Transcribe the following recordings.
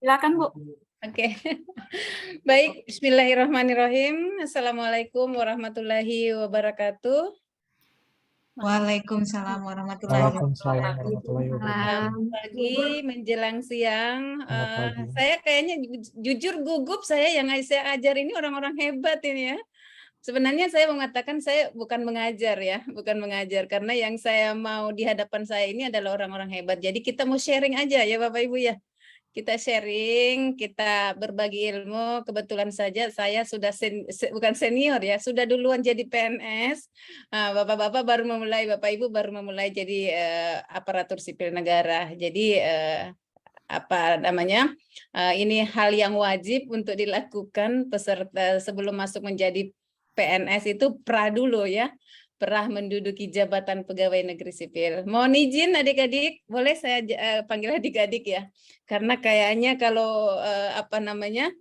Silakan Bu. Oke. Baik, bismillahirrahmanirrahim. Assalamualaikum warahmatullahi wabarakatuh. Waalaikumsalam warahmatullahi Waalaikumsalam wabarakatuh. warahmatullahi wabarakatuh. Pagi menjelang siang. Selamat pagi. Saya kayaknya jujur gugup, saya yang saya ajar ini orang-orang hebat ini ya. Sebenarnya saya mengatakan saya bukan mengajar ya, bukan mengajar karena yang saya mau di hadapan saya ini adalah orang-orang hebat. Jadi kita mau sharing aja ya Bapak Ibu ya. Kita sharing, kita berbagi ilmu. Kebetulan saja saya sudah bukan senior ya, sudah duluan jadi PNS. Bapak-bapak baru memulai, Bapak Ibu baru memulai jadi aparatur sipil negara. Jadi apa namanya? Ini hal yang wajib untuk dilakukan peserta sebelum masuk menjadi PNS itu dulu ya. Pernah menduduki jabatan pegawai negeri sipil. Mohon izin adik-adik, boleh saya panggil adik-adik ya? Karena kayaknya kalau apa namanya,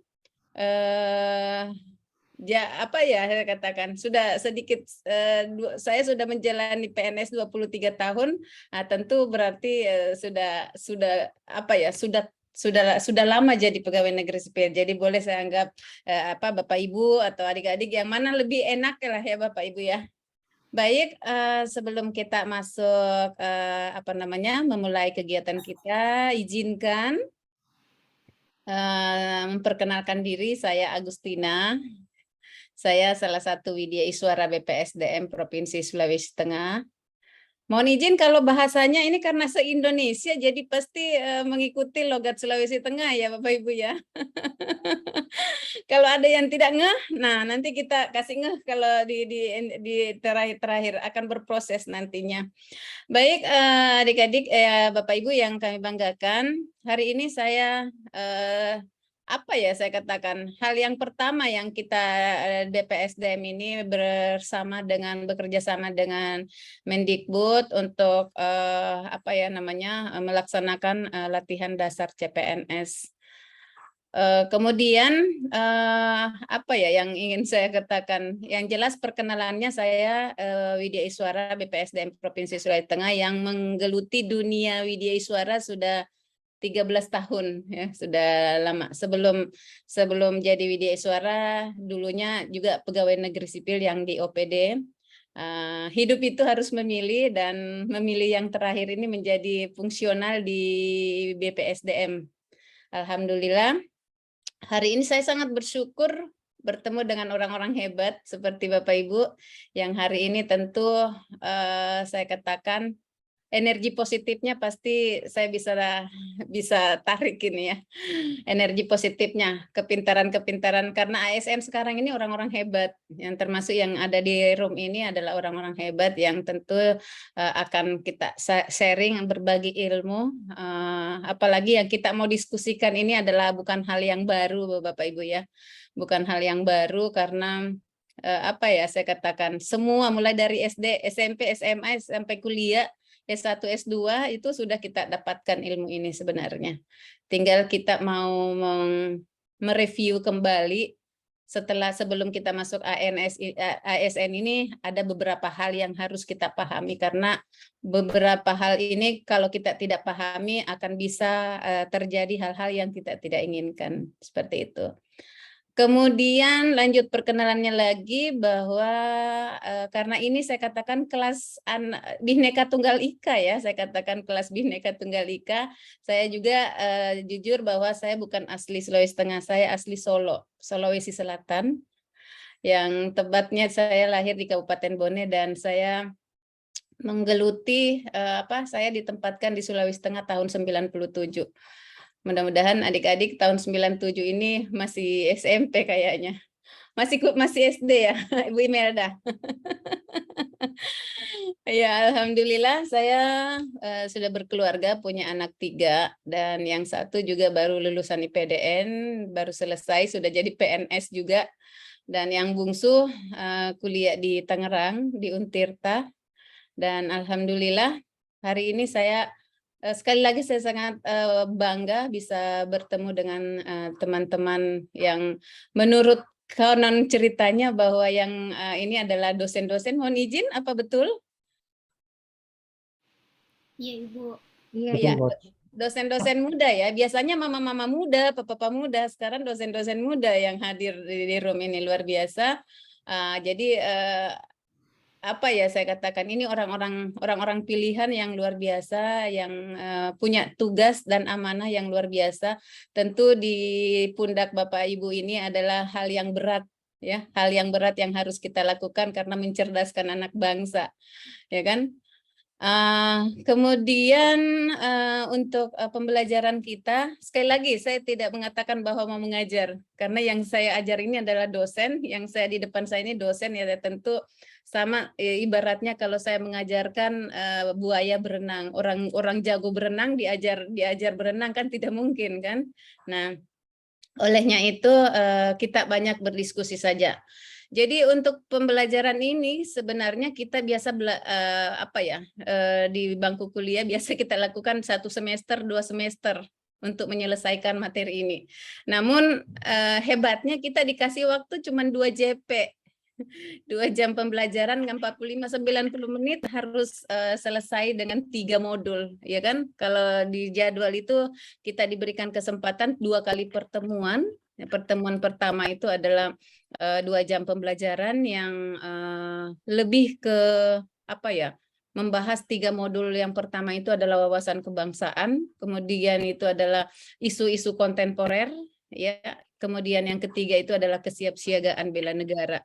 apa ya saya katakan sudah sedikit saya sudah menjalani PNS 23 tahun, tentu berarti sudah apa ya sudah lama jadi pegawai negeri sipil. Jadi boleh saya anggap apa Bapak Ibu atau adik-adik yang mana lebih enak lah ya Bapak Ibu ya. Baik, sebelum kita masuk apa namanya memulai kegiatan kita, izinkan memperkenalkan diri. Saya Agustina. Saya salah satu Widya Iswara BPSDM Provinsi Sulawesi Tengah. Mohon izin kalau bahasanya ini karena se-Indonesia jadi pasti mengikuti logat Sulawesi Tengah ya Bapak Ibu ya. Kalau ada yang tidak ngeh, nah nanti kita kasih ngeh kalau di terakhir akan berproses nantinya. Baik adik-adik Bapak Ibu yang kami banggakan, hari ini saya apa ya saya katakan hal yang pertama yang kita BPSDM ini bekerja sama dengan Mendikbud untuk apa ya namanya melaksanakan latihan dasar CPNS. Kemudian apa ya yang ingin saya katakan, yang jelas perkenalannya saya Widya Iswara BPSDM Provinsi Sulawesi Tengah yang menggeluti dunia Widya Iswara sudah 13 tahun ya, sudah lama. Sebelum jadi Widya Iswara dulunya juga pegawai negeri sipil yang di OPD. Hidup itu harus memilih dan memilih yang terakhir ini menjadi fungsional di BPSDM. Alhamdulillah. Hari ini saya sangat bersyukur bertemu dengan orang-orang hebat seperti Bapak Ibu yang hari ini tentu saya katakan energi positifnya pasti saya bisa tarik ini ya. Energi positifnya, kepintaran-kepintaran karena ASN sekarang ini orang-orang hebat yang termasuk yang ada di room ini adalah orang-orang hebat yang tentu akan kita sharing berbagi ilmu, apalagi yang kita mau diskusikan ini adalah bukan hal yang baru Bapak Ibu ya. Bukan hal yang baru karena apa ya saya katakan semua mulai dari SD, SMP, SMA sampai kuliah S1, S2 itu sudah kita dapatkan ilmu ini sebenarnya. Tinggal kita mau mereview kembali sebelum kita masuk ASN ini ada beberapa hal yang harus kita pahami karena beberapa hal ini kalau kita tidak pahami akan bisa terjadi hal-hal yang kita tidak inginkan seperti itu. Kemudian lanjut perkenalannya lagi bahwa karena ini saya katakan kelas Bhinneka Tunggal Ika ya, saya katakan kelas Bhinneka Tunggal Ika. Saya juga jujur bahwa saya bukan asli Sulawesi Tengah, saya asli Solo, Sulawesi Selatan. Yang tepatnya saya lahir di Kabupaten Bone dan saya menggeluti saya ditempatkan di Sulawesi Tengah tahun 97. Mudah-mudahan adik-adik tahun 97 ini masih SMP kayaknya. Masih SD ya, Ibu Imelda. Ya, alhamdulillah saya sudah berkeluarga, punya anak 3 dan yang satu juga baru lulusan IPDN, baru selesai sudah jadi PNS juga. Dan yang bungsu kuliah di Tangerang di Untirta. Dan alhamdulillah hari ini saya sekali lagi saya sangat bangga bisa bertemu dengan teman-teman yang menurut konon ceritanya bahwa yang ini adalah dosen-dosen. Mohon izin, apa betul? Iya Ibu. Betul, Iya, Coach. dosen-dosen muda ya. Biasanya mama-mama muda, papa-papa muda, sekarang dosen-dosen muda yang hadir di room ini luar biasa. Jadi apa ya saya katakan, ini orang-orang pilihan yang luar biasa, yang punya tugas dan amanah yang luar biasa. Tentu di pundak Bapak Ibu ini adalah hal yang berat, ya, hal yang berat yang harus kita lakukan karena mencerdaskan anak bangsa, ya kan? Kemudian untuk pembelajaran kita, sekali lagi saya tidak mengatakan bahwa mau mengajar, karena yang saya ajar ini adalah dosen, yang saya di depan saya ini dosen, ya tentu sama ibaratnya kalau saya mengajarkan buaya berenang, orang jago berenang diajar berenang kan tidak mungkin kan. Nah, olehnya itu kita banyak berdiskusi saja. Jadi untuk pembelajaran ini sebenarnya kita biasa di bangku kuliah biasa kita lakukan 1 semester, 2 semester untuk menyelesaikan materi ini. Namun hebatnya kita dikasih waktu cuma 2 JP. 2 jam pembelajaran 45-90 menit harus selesai dengan 3 modul, ya kan? Kalau di jadwal itu kita diberikan kesempatan 2 kali pertemuan. Pertemuan pertama itu adalah 2 jam pembelajaran yang lebih ke apa ya? Membahas 3 modul. Yang pertama itu adalah wawasan kebangsaan, kemudian itu adalah isu-isu kontemporer, ya. Kemudian yang ketiga itu adalah kesiapsiagaan bela negara.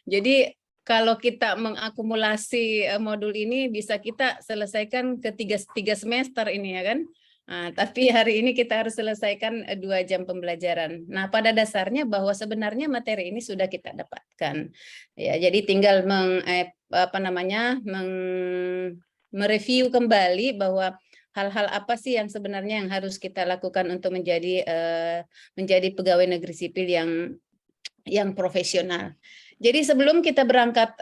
Jadi kalau kita mengakumulasi modul ini bisa kita selesaikan ke tiga semester ini, ya kan? Tapi hari ini kita harus selesaikan 2 jam pembelajaran. Nah, pada dasarnya bahwa sebenarnya materi ini sudah kita dapatkan. Ya, jadi tinggal mereview kembali bahwa hal-hal apa sih yang sebenarnya yang harus kita lakukan untuk menjadi pegawai negeri sipil yang profesional. Jadi sebelum kita berangkat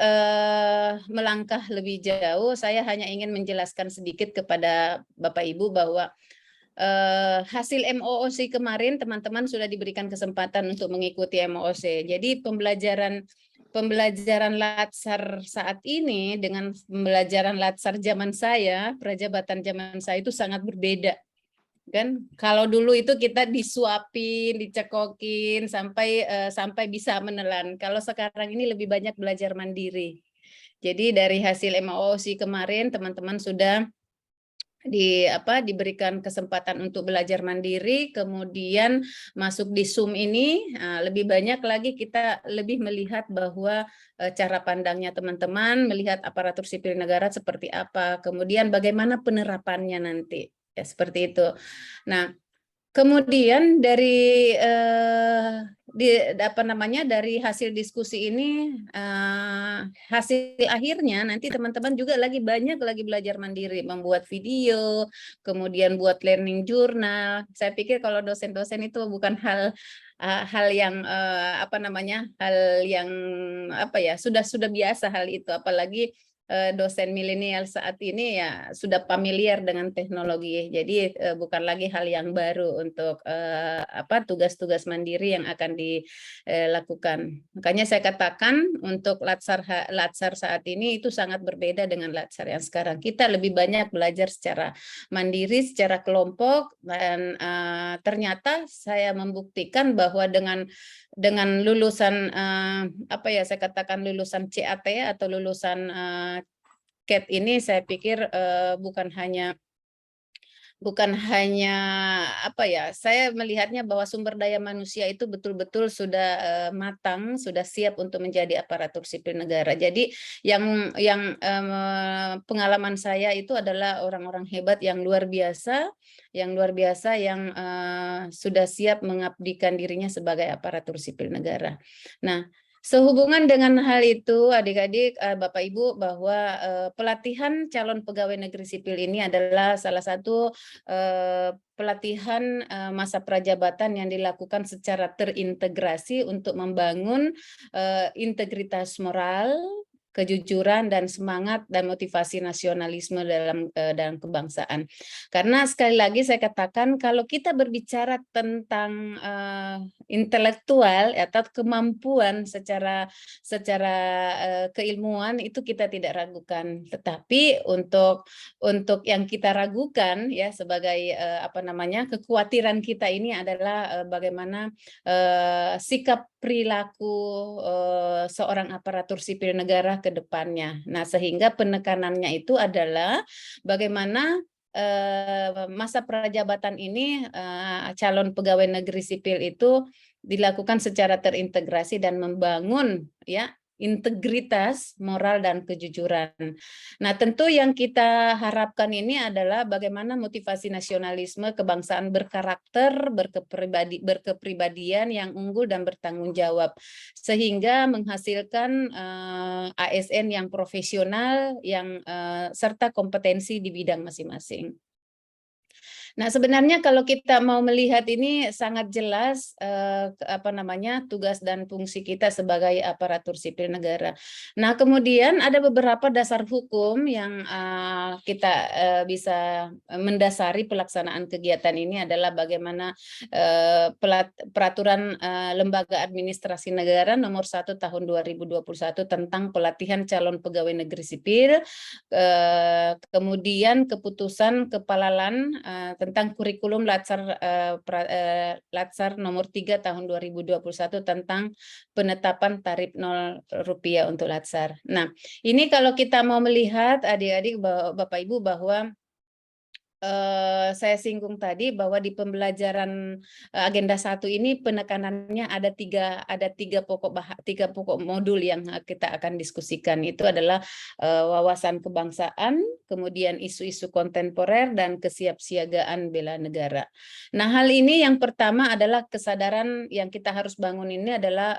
melangkah lebih jauh, saya hanya ingin menjelaskan sedikit kepada Bapak Ibu bahwa hasil MOOC kemarin teman-teman sudah diberikan kesempatan untuk mengikuti MOOC. Jadi pembelajaran Latsar saat ini dengan pembelajaran Latsar zaman saya, prajabatan zaman saya itu sangat berbeda. Kan kalau dulu itu kita disuapin, dicekokin sampai bisa menelan. Kalau sekarang ini lebih banyak belajar mandiri. Jadi dari hasil MOOC kemarin teman-teman sudah diberikan kesempatan untuk belajar mandiri, kemudian masuk di Zoom ini lebih banyak lagi kita lebih melihat bahwa cara pandangnya teman-teman melihat aparatur sipil negara seperti apa, kemudian bagaimana penerapannya nanti. Ya, seperti itu. Nah, kemudian dari dari hasil diskusi ini, hasil akhirnya nanti teman-teman juga banyak lagi belajar mandiri, membuat video, kemudian buat learning journal. Saya pikir kalau dosen-dosen itu bukan hal yang sudah biasa hal itu, apalagi dosen milenial saat ini ya sudah familiar dengan teknologi, jadi bukan lagi hal yang baru untuk tugas-tugas mandiri yang akan dilakukan. Makanya saya katakan untuk Latsar saat ini itu sangat berbeda dengan Latsar yang sekarang. Kita lebih banyak belajar secara mandiri, secara kelompok, dan ternyata saya membuktikan bahwa dengan lulusan saya katakan lulusan CAT atau lulusan CAT ini, saya pikir bukan hanya saya melihatnya bahwa sumber daya manusia itu betul-betul sudah matang, sudah siap untuk menjadi aparatur sipil negara. Jadi yang pengalaman saya itu adalah orang-orang hebat yang luar biasa yang sudah siap mengabdikan dirinya sebagai aparatur sipil negara. Nah, sehubungan dengan hal itu, adik-adik, Bapak Ibu, bahwa pelatihan calon pegawai negeri sipil ini adalah salah satu pelatihan masa prajabatan yang dilakukan secara terintegrasi untuk membangun integritas moral, kejujuran dan semangat dan motivasi nasionalisme dalam kebangsaan. Karena sekali lagi saya katakan kalau kita berbicara tentang intelektual atau kemampuan secara keilmuan itu kita tidak ragukan. Tetapi untuk yang kita ragukan ya sebagai kekhawatiran kita ini adalah bagaimana sikap perilaku seorang aparatur sipil negara ke depannya. Nah, sehingga penekanannya itu adalah bagaimana masa prajabatan ini calon pegawai negeri sipil itu dilakukan secara terintegrasi dan membangun ya integritas, moral, dan kejujuran. Nah, tentu yang kita harapkan ini adalah bagaimana motivasi nasionalisme kebangsaan berkarakter, berkepribadian yang unggul dan bertanggung jawab, sehingga menghasilkan ASN yang profesional, yang serta kompetensi di bidang masing-masing. Nah, sebenarnya kalau kita mau melihat ini sangat jelas tugas dan fungsi kita sebagai aparatur sipil negara. Nah, kemudian ada beberapa dasar hukum yang kita bisa mendasari pelaksanaan kegiatan ini adalah bagaimana peraturan Lembaga Administrasi Negara nomor 1 tahun 2021 tentang pelatihan calon pegawai negeri sipil, kemudian keputusan Kepala LAN tentang kurikulum Latsar nomor 3 tahun 2021 tentang penetapan tarif Rp0 untuk Latsar. Nah, ini kalau kita mau melihat adik-adik, Bapak Ibu, bahwa saya singgung tadi bahwa di pembelajaran agenda 1 ini penekanannya ada tiga pokok modul yang kita akan diskusikan. Itu adalah wawasan kebangsaan, kemudian isu-isu kontemporer, dan kesiapsiagaan bela negara. Nah, hal ini yang pertama adalah kesadaran yang kita harus bangun ini adalah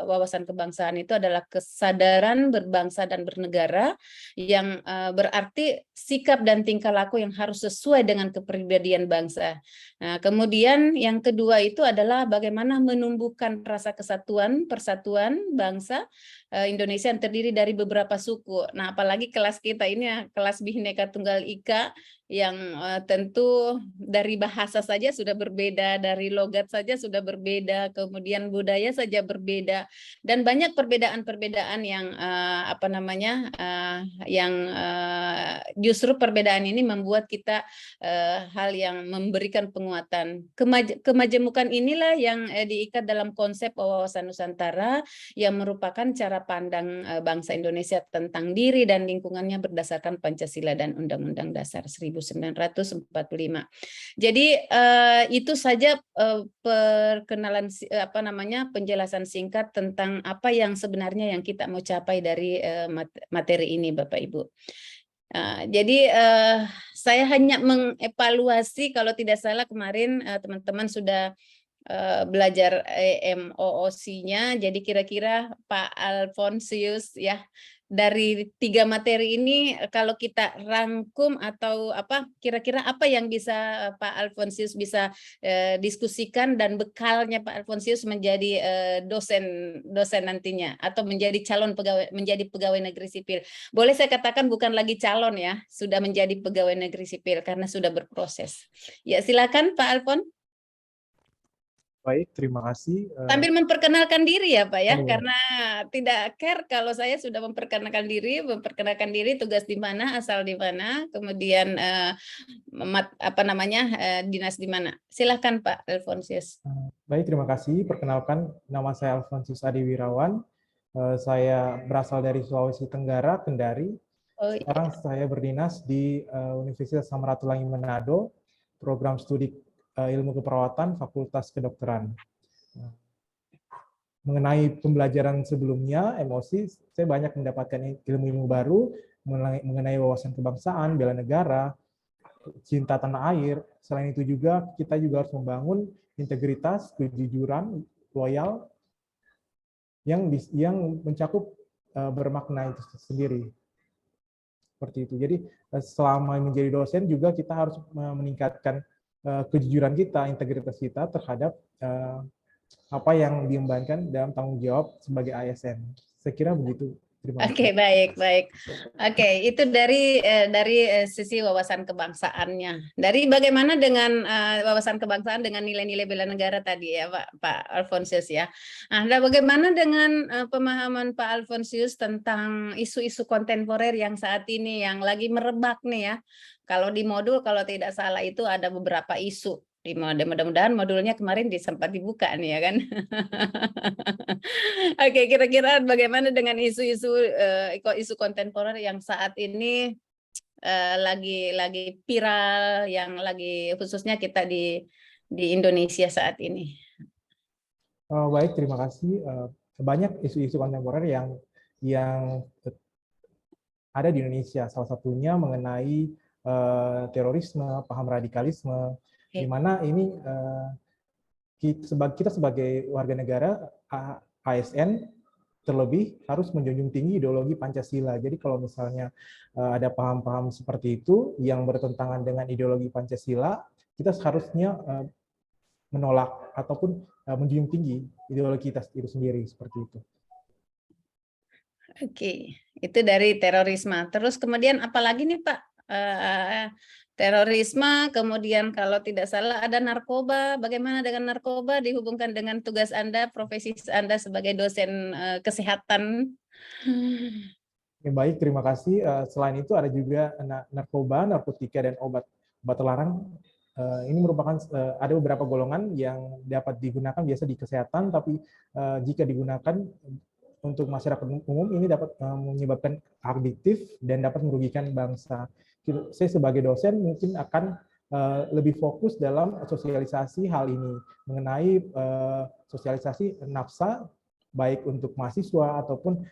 wawasan kebangsaan itu adalah kesadaran berbangsa dan bernegara yang berarti sikap dan tingkah laku yang harus sesuai dengan kepribadian bangsa. Nah, kemudian yang kedua itu adalah bagaimana menumbuhkan rasa kesatuan, persatuan bangsa Indonesia yang terdiri dari beberapa suku. Nah, apalagi kelas kita ini kelas Bhinneka Tunggal Ika yang tentu dari bahasa saja sudah berbeda, dari logat saja sudah berbeda, kemudian budaya saja berbeda, dan banyak perbedaan-perbedaan yang justru perbedaan ini membuat kita hal yang memberikan penguatan. Kemajemukan inilah yang diikat dalam konsep wawasan Nusantara yang merupakan cara pandang bangsa Indonesia tentang diri dan lingkungannya berdasarkan Pancasila dan Undang-Undang Dasar 1945. Jadi itu saja perkenalan penjelasan singkat tentang apa yang sebenarnya yang kita mau capai dari materi ini, Bapak Ibu. Jadi saya hanya mengevaluasi, kalau tidak salah kemarin teman-teman sudah belajar MOOC-nya, jadi kira-kira Pak Alfonsius ya, dari 3 materi ini kalau kita rangkum atau kira-kira apa yang bisa Pak Alfonsius bisa diskusikan dan bekalnya Pak Alfonsius menjadi dosen nantinya atau menjadi pegawai negeri sipil. Boleh saya katakan bukan lagi calon ya, sudah menjadi pegawai negeri sipil karena sudah berproses. Ya, silakan Pak Alfon. Baik, terima kasih. Sambil memperkenalkan diri ya Pak ya, Oh. karena tidak care kalau saya sudah memperkenalkan diri tugas di mana, asal di mana, kemudian dinas di mana. Silakan Pak Alfonsius. Baik, terima kasih. Perkenalkan, nama saya Alfonsius Adi Wirawan. Saya berasal dari Sulawesi Tenggara, Kendari. Sekarang saya berdinas di Universitas Samratulangi Manado, program studi ilmu keperawatan, Fakultas Kedokteran. Mengenai pembelajaran sebelumnya, MOC, saya banyak mendapatkan ilmu-ilmu baru mengenai wawasan kebangsaan, bela negara, cinta tanah air. Selain itu juga, kita juga harus membangun integritas, kejujuran, loyal, yang mencakup bermakna itu sendiri. Seperti itu. Jadi selama menjadi dosen juga kita harus meningkatkan kejujuran kita, integritas kita terhadap apa yang diembankan dalam tanggung jawab sebagai ASN. Saya kira begitu. Terima kasih. Oke, baik. Oke, itu dari sisi wawasan kebangsaannya. Dari bagaimana dengan wawasan kebangsaan dengan nilai-nilai bela negara tadi ya, Pak Alfonsius ya. Nah, bagaimana dengan pemahaman Pak Alfonsius tentang isu-isu kontemporer yang saat ini yang lagi merebak nih ya. Kalau di modul kalau tidak salah itu ada beberapa isu. Mudah-mudahan modulnya kemarin sempat dibuka nih ya kan. Oke, kira-kira bagaimana dengan isu kontemporer yang saat ini lagi viral, yang lagi khususnya kita di Indonesia saat ini. Baik, terima kasih. Banyak isu-isu kontemporer yang ada di Indonesia. Salah satunya mengenai terorisme, paham radikalisme, di mana ini kita sebagai warga negara ASN terlebih harus menjunjung tinggi ideologi Pancasila. Jadi kalau misalnya ada paham-paham seperti itu yang bertentangan dengan ideologi Pancasila, kita seharusnya menolak ataupun menjunjung tinggi ideologi kita itu sendiri seperti itu. Oke, itu dari terorisme. Terus kemudian apalagi nih Pak? Terorisme, kemudian kalau tidak salah ada narkoba. Bagaimana dengan narkoba dihubungkan dengan tugas Anda, profesi Anda sebagai dosen kesehatan? Baik, terima kasih. Selain itu ada juga narkoba, narkotika, dan obat terlarang. Ini merupakan ada beberapa golongan yang dapat digunakan biasa di kesehatan, tapi jika digunakan untuk masyarakat umum ini dapat menyebabkan adiktif dan dapat merugikan bangsa. Saya sebagai dosen mungkin akan lebih fokus dalam sosialisasi hal ini mengenai sosialisasi nafsa baik untuk mahasiswa ataupun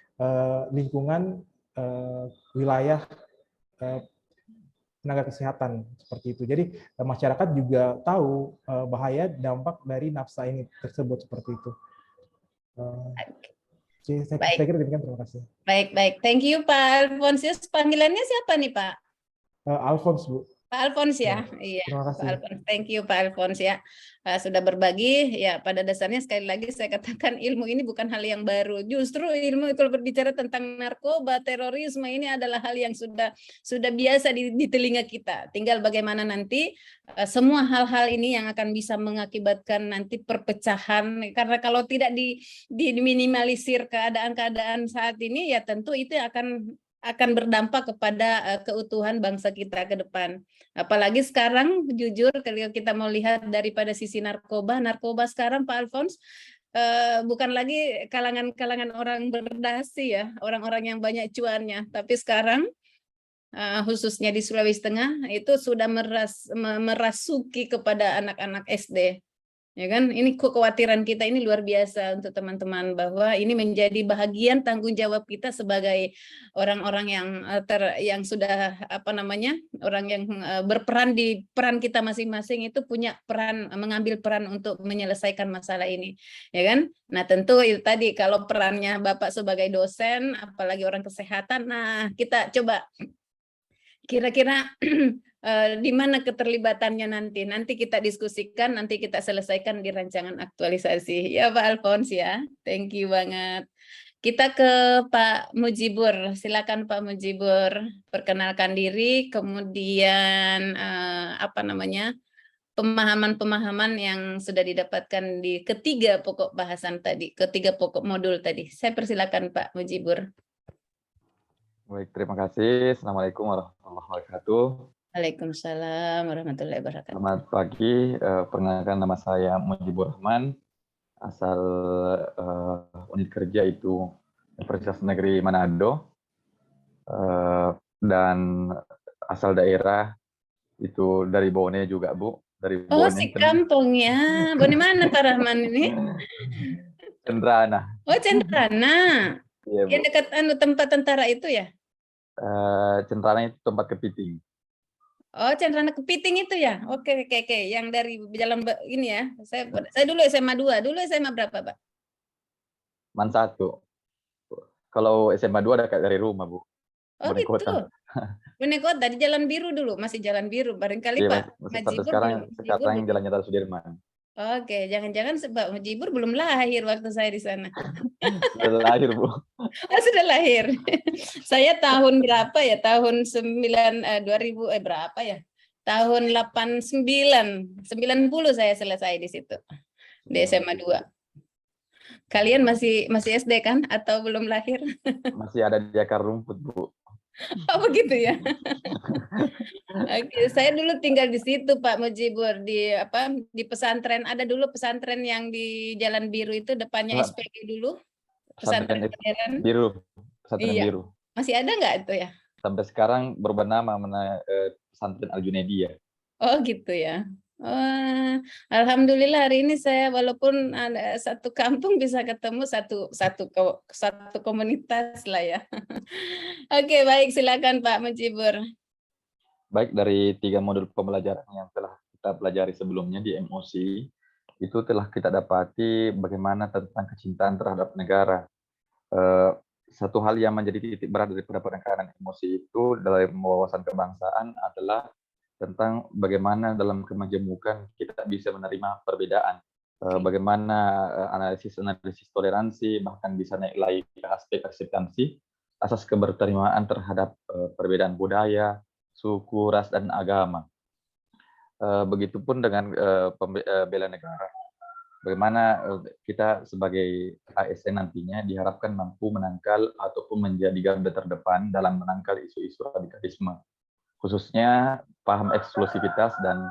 lingkungan wilayah tenaga kesehatan seperti itu. Jadi masyarakat juga tahu bahaya dampak dari nafsa ini tersebut seperti itu. Saya kira demikian, terima kasih. Baik. Thank you Pak Alfonsius. Panggilannya siapa nih Pak? Alphonse, Bu. Pak Alphonse ya, iya. Terima kasih. Pak Alphonse. Thank you Pak Alphonse ya, sudah berbagi. Ya pada dasarnya sekali lagi saya katakan ilmu ini bukan hal yang baru. Justru ilmu kalau berbicara tentang narkoba, terorisme ini adalah hal yang sudah biasa di telinga kita. Tinggal bagaimana nanti semua hal-hal ini yang akan bisa mengakibatkan nanti perpecahan. Karena kalau tidak diminimalisir keadaan-keadaan saat ini, ya tentu itu akan berdampak kepada keutuhan bangsa kita ke depan. Apalagi sekarang jujur kalau kita mau lihat daripada sisi narkoba sekarang Pak Alphonse bukan lagi kalangan orang berdasi ya, orang-orang yang banyak cuannya, tapi sekarang khususnya di Sulawesi Tengah itu sudah merasuki kepada anak-anak SD. Ya kan, ini kekhawatiran kita ini luar biasa untuk teman-teman bahwa ini menjadi bahagian tanggung jawab kita sebagai orang-orang yang sudah orang yang berperan di peran kita masing-masing itu punya peran, mengambil peran untuk menyelesaikan masalah ini, ya kan? Nah tentu itu tadi kalau perannya Bapak sebagai dosen, apalagi orang kesehatan, nah kita coba kira-kira di mana keterlibatannya nanti kita diskusikan, nanti kita selesaikan di rancangan aktualisasi ya Pak Alphonse ya. Thank you banget. Kita ke Pak Mujibur, silakan Pak Mujibur perkenalkan diri, kemudian pemahaman-pemahaman yang sudah didapatkan di ketiga pokok bahasan tadi, ketiga pokok modul tadi. Saya persilakan Pak Mujibur. Baik, terima kasih. Assalamualaikum warahmatullahi wabarakatuh. Waalaikumsalam warahmatullahi wabarakatuh. Selamat pagi, perkenalkan nama saya Mujibur Rahman, asal unit kerja itu Universitas Negeri Manado, dan asal daerah itu dari Bone juga Bu. Dari Oh Bone, si kampung ya, Bone mana Pak Rahman ini? Cendrana. Oh Cendrana, Iya, yang dekat tempat tentara itu ya? Cendrana itu tempat kepiting. Oh, Cendrana Kepiting itu ya? Oke. Yang dari jalan ini ya. Saya dulu SMA 2. Dulu SMA berapa, Pak? Man 1. Kalau SMA 2 dekat dari rumah, Bu. Oh, gitu. Bone Kota di Jalan Biru dulu, masih Jalan Biru. Barangkali iya, Pak sekarang Jalan Jenderal Sudirman. Oke, jangan-jangan Pak Mujibur belum lahir waktu saya di sana. Sudah lahir, Bu. Oh, sudah lahir. Saya tahun berapa ya? Tahun 2000 berapa ya? Tahun 89, 90 saya selesai di situ. Di SMA 2. Kalian masih SD kan atau belum lahir? Masih ada di akar rumput, Bu. Oh begitu ya. Oke, saya dulu tinggal di situ Pak Mujibur di pesantren. Ada dulu pesantren yang di Jalan Biru itu depannya SPG dulu. Pesantren modern. Biru. Pesantren Iya. Biru. Masih ada nggak itu ya? Sampai sekarang berubah nama Pesantren Al Junaidi ya. Oh gitu ya. Alhamdulillah hari ini saya walaupun ada satu kampung bisa ketemu satu komunitas lah ya. Oke, baik, silakan Pak Mujibur. Baik, dari 3 modul pembelajaran yang telah kita pelajari sebelumnya di MOC, itu telah kita dapati bagaimana tentang kecintaan terhadap negara. Satu hal yang menjadi titik berat daripada penekanan emosi itu dalam wawasan kebangsaan adalah tentang bagaimana dalam kemajemukan kita bisa menerima perbedaan. Bagaimana analisis toleransi, bahkan bisa naik lagi ke aspek akseptansi, asas keberterimaan terhadap perbedaan budaya, suku, ras, dan agama. Begitupun dengan bela negara. Bagaimana kita sebagai ASN nantinya diharapkan mampu menangkal ataupun menjadi garda terdepan dalam menangkal isu-isu radikalisme, khususnya paham eksklusivitas dan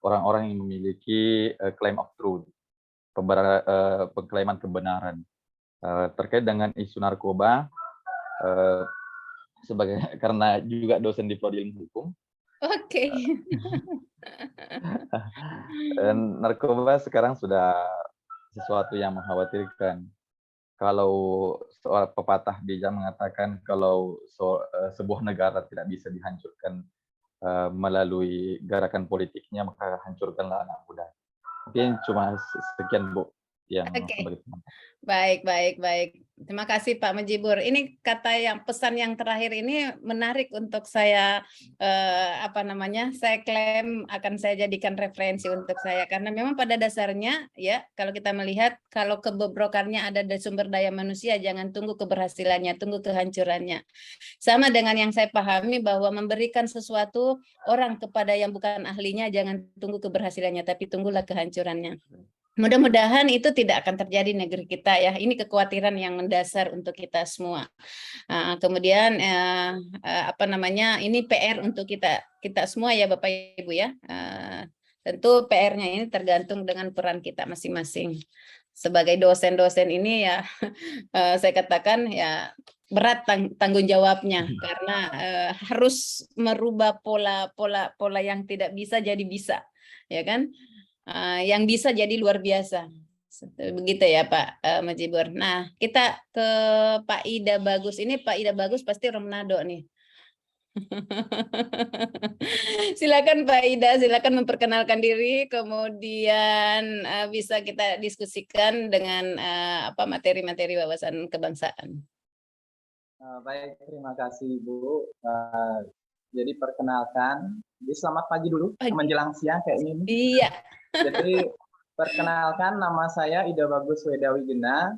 orang-orang yang memiliki claim of truth, pengklaiman kebenaran. Terkait dengan isu narkoba, karena juga dosen di Prodi Ilmu Hukum. Oke. Narkoba sekarang sudah sesuatu yang mengkhawatirkan. Kalau soal pepatah bijak mengatakan kalau sebuah negara tidak bisa dihancurkan melalui gerakan politiknya, maka hancurkanlah anak muda. Mungkin cuma sekian, Bu, yang sebagai penonton. Baik. Terima kasih Pak Mujibur. Ini pesan yang terakhir ini menarik untuk saya saya klaim akan saya jadikan referensi untuk saya karena memang pada dasarnya ya kalau kita melihat kalau kebobrokannya ada di sumber daya manusia jangan tunggu keberhasilannya, tunggu kehancurannya. Sama dengan yang saya pahami bahwa memberikan sesuatu orang kepada yang bukan ahlinya jangan tunggu keberhasilannya tapi tunggulah kehancurannya. Mudah-mudahan itu tidak akan terjadi di negeri kita ya. Ini kekhawatiran yang mendasar untuk kita semua. Kemudian ini PR untuk kita semua ya Bapak Ibu ya. Tentu PR-nya ini tergantung dengan peran kita masing-masing. Sebagai dosen-dosen ini ya saya katakan ya berat tanggung jawabnya karena harus merubah pola yang tidak bisa jadi bisa, ya kan? Yang bisa jadi luar biasa. Begitu ya Pak Mujibur. Nah, kita ke Pak Ida Bagus. Ini Pak Ida Bagus pasti orang Manado nih. Silakan Pak Ida, silakan memperkenalkan diri, kemudian bisa kita diskusikan dengan materi-materi wawasan kebangsaan. Baik, terima kasih Bu. Jadi perkenalkan, selamat pagi dulu, menjelang siang kayak ini. Iya. Jadi perkenalkan, nama saya Ida Bagus Wedawijena.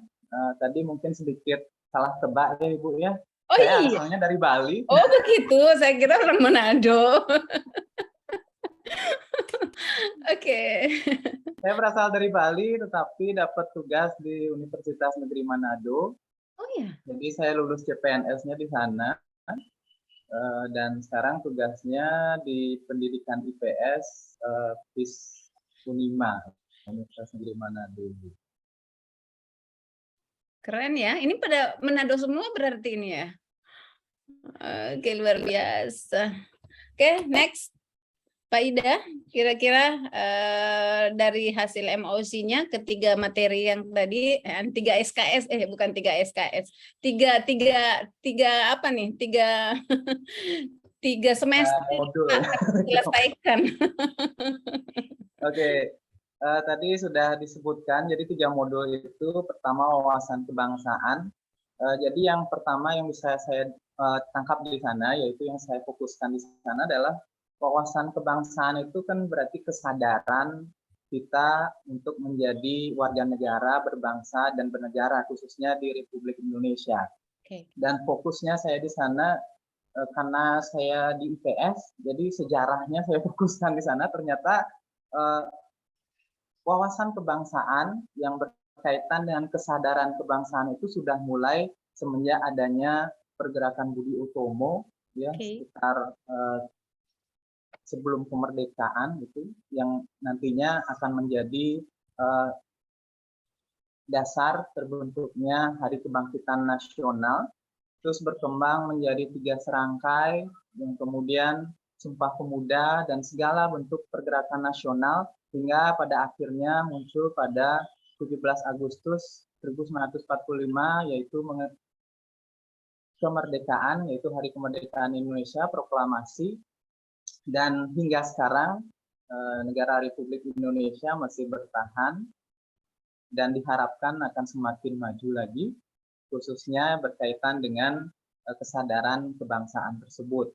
Tadi mungkin sedikit salah tebak ya Ibu ya. Oh saya iya. asalnya dari Bali. Oh begitu, saya kira orang Manado. Oke. Saya berasal dari Bali, tetapi dapat tugas di Universitas Negeri Manado. Oh iya. Jadi saya lulus CPNS-nya di sana. Dan sekarang tugasnya di pendidikan IPS FIS Unima, Universitas Negeri Manado. Keren ya, ini pada Manado semua berarti ini ya. Oke, luar biasa. Oke, next. Pak Ida, kira-kira dari hasil MOC-nya ketiga materi yang tadi, 3 SKS, bukan 3 SKS, tiga semester selesaikan. Oke, tadi sudah disebutkan, jadi 3 modul itu, pertama wawasan kebangsaan. Jadi yang pertama yang bisa saya tangkap di sana, yaitu yang saya fokuskan di sana adalah wawasan kebangsaan itu kan berarti kesadaran kita untuk menjadi warga negara berbangsa dan bernegara, khususnya di Republik Indonesia. Oke. Dan fokusnya saya di sana karena saya di IPS, jadi sejarahnya saya fokuskan di sana. Ternyata wawasan kebangsaan yang berkaitan dengan kesadaran kebangsaan itu sudah mulai semenjak adanya pergerakan Budi Utomo, ya, sekitar sebelum kemerdekaan itu, yang nantinya akan menjadi dasar terbentuknya Hari Kebangkitan Nasional, terus berkembang menjadi 3 serangkai, yang kemudian Sumpah Pemuda dan segala bentuk pergerakan nasional, hingga pada akhirnya muncul pada 17 Agustus 1945, yaitu kemerdekaan, yaitu Hari Kemerdekaan Indonesia, proklamasi. Dan hingga sekarang negara Republik Indonesia masih bertahan dan diharapkan akan semakin maju lagi, khususnya berkaitan dengan kesadaran kebangsaan tersebut.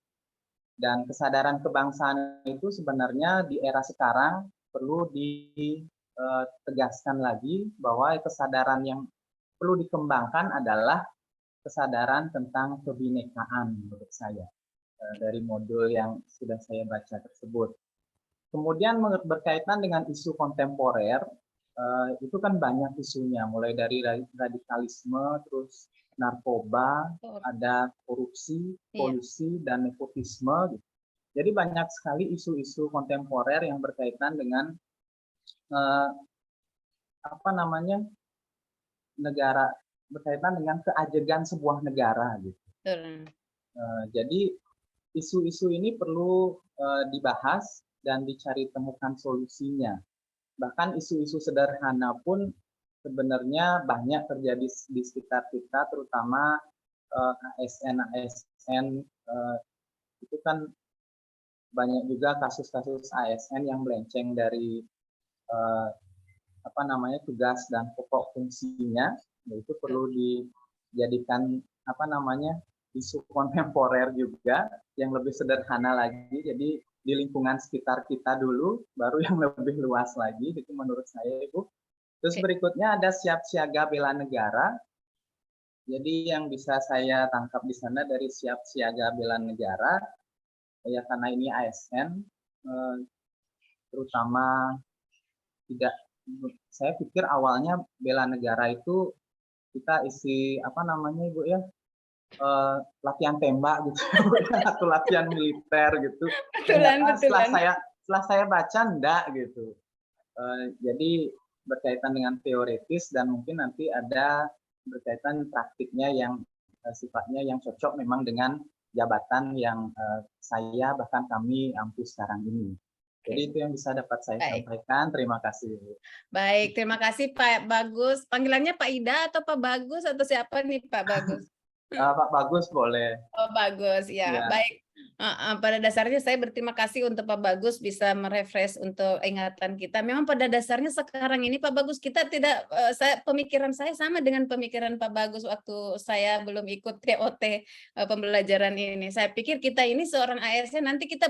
Dan kesadaran kebangsaan itu sebenarnya di era sekarang perlu ditegaskan lagi bahwa kesadaran yang perlu dikembangkan adalah kesadaran tentang kebinekaan menurut saya, dari modul yang sudah saya baca tersebut. Kemudian berkaitan dengan isu kontemporer, itu kan banyak isunya, mulai dari radikalisme, terus narkoba, ada korupsi, kolusi, dan nepotisme. Jadi banyak sekali isu-isu kontemporer yang berkaitan dengan negara, berkaitan dengan keajegan sebuah negara gitu. Jadi isu-isu ini perlu dibahas dan dicari temukan solusinya. Bahkan isu-isu sederhana pun sebenarnya banyak terjadi di sekitar kita, terutama ASN itu kan banyak juga kasus-kasus ASN yang melenceng dari tugas dan pokok fungsinya, yaitu perlu dijadikan isu kontemporer juga yang lebih sederhana lagi. Jadi di lingkungan sekitar kita dulu, baru yang lebih luas lagi, itu menurut saya, Ibu. Terus berikutnya ada siap siaga bela negara. Jadi yang bisa saya tangkap di sana dari siap siaga bela negara, ya karena ini ASN, terutama saya pikir awalnya bela negara itu kita isi Ibu ya, latihan tembak gitu atau latihan militer gitu. Ternyata setelah saya baca enggak gitu. Jadi berkaitan dengan teoritis dan mungkin nanti ada berkaitan praktiknya yang sifatnya yang cocok memang dengan jabatan yang saya bahkan kami ampu sekarang ini. Jadi itu yang bisa dapat saya sampaikan. Terima kasih. Baik, terima kasih Pak Bagus. Panggilannya Pak Ida atau Pak Bagus atau siapa nih Pak Bagus? Pak Bagus boleh. Oh Bagus, ya. Baik. Pada dasarnya saya berterima kasih untuk Pak Bagus bisa merefresh untuk ingatan kita. Memang pada dasarnya sekarang ini Pak Bagus kita tidak, pemikiran saya sama dengan pemikiran Pak Bagus waktu saya belum ikut TOT pembelajaran ini. Saya pikir kita ini seorang ASN nanti kita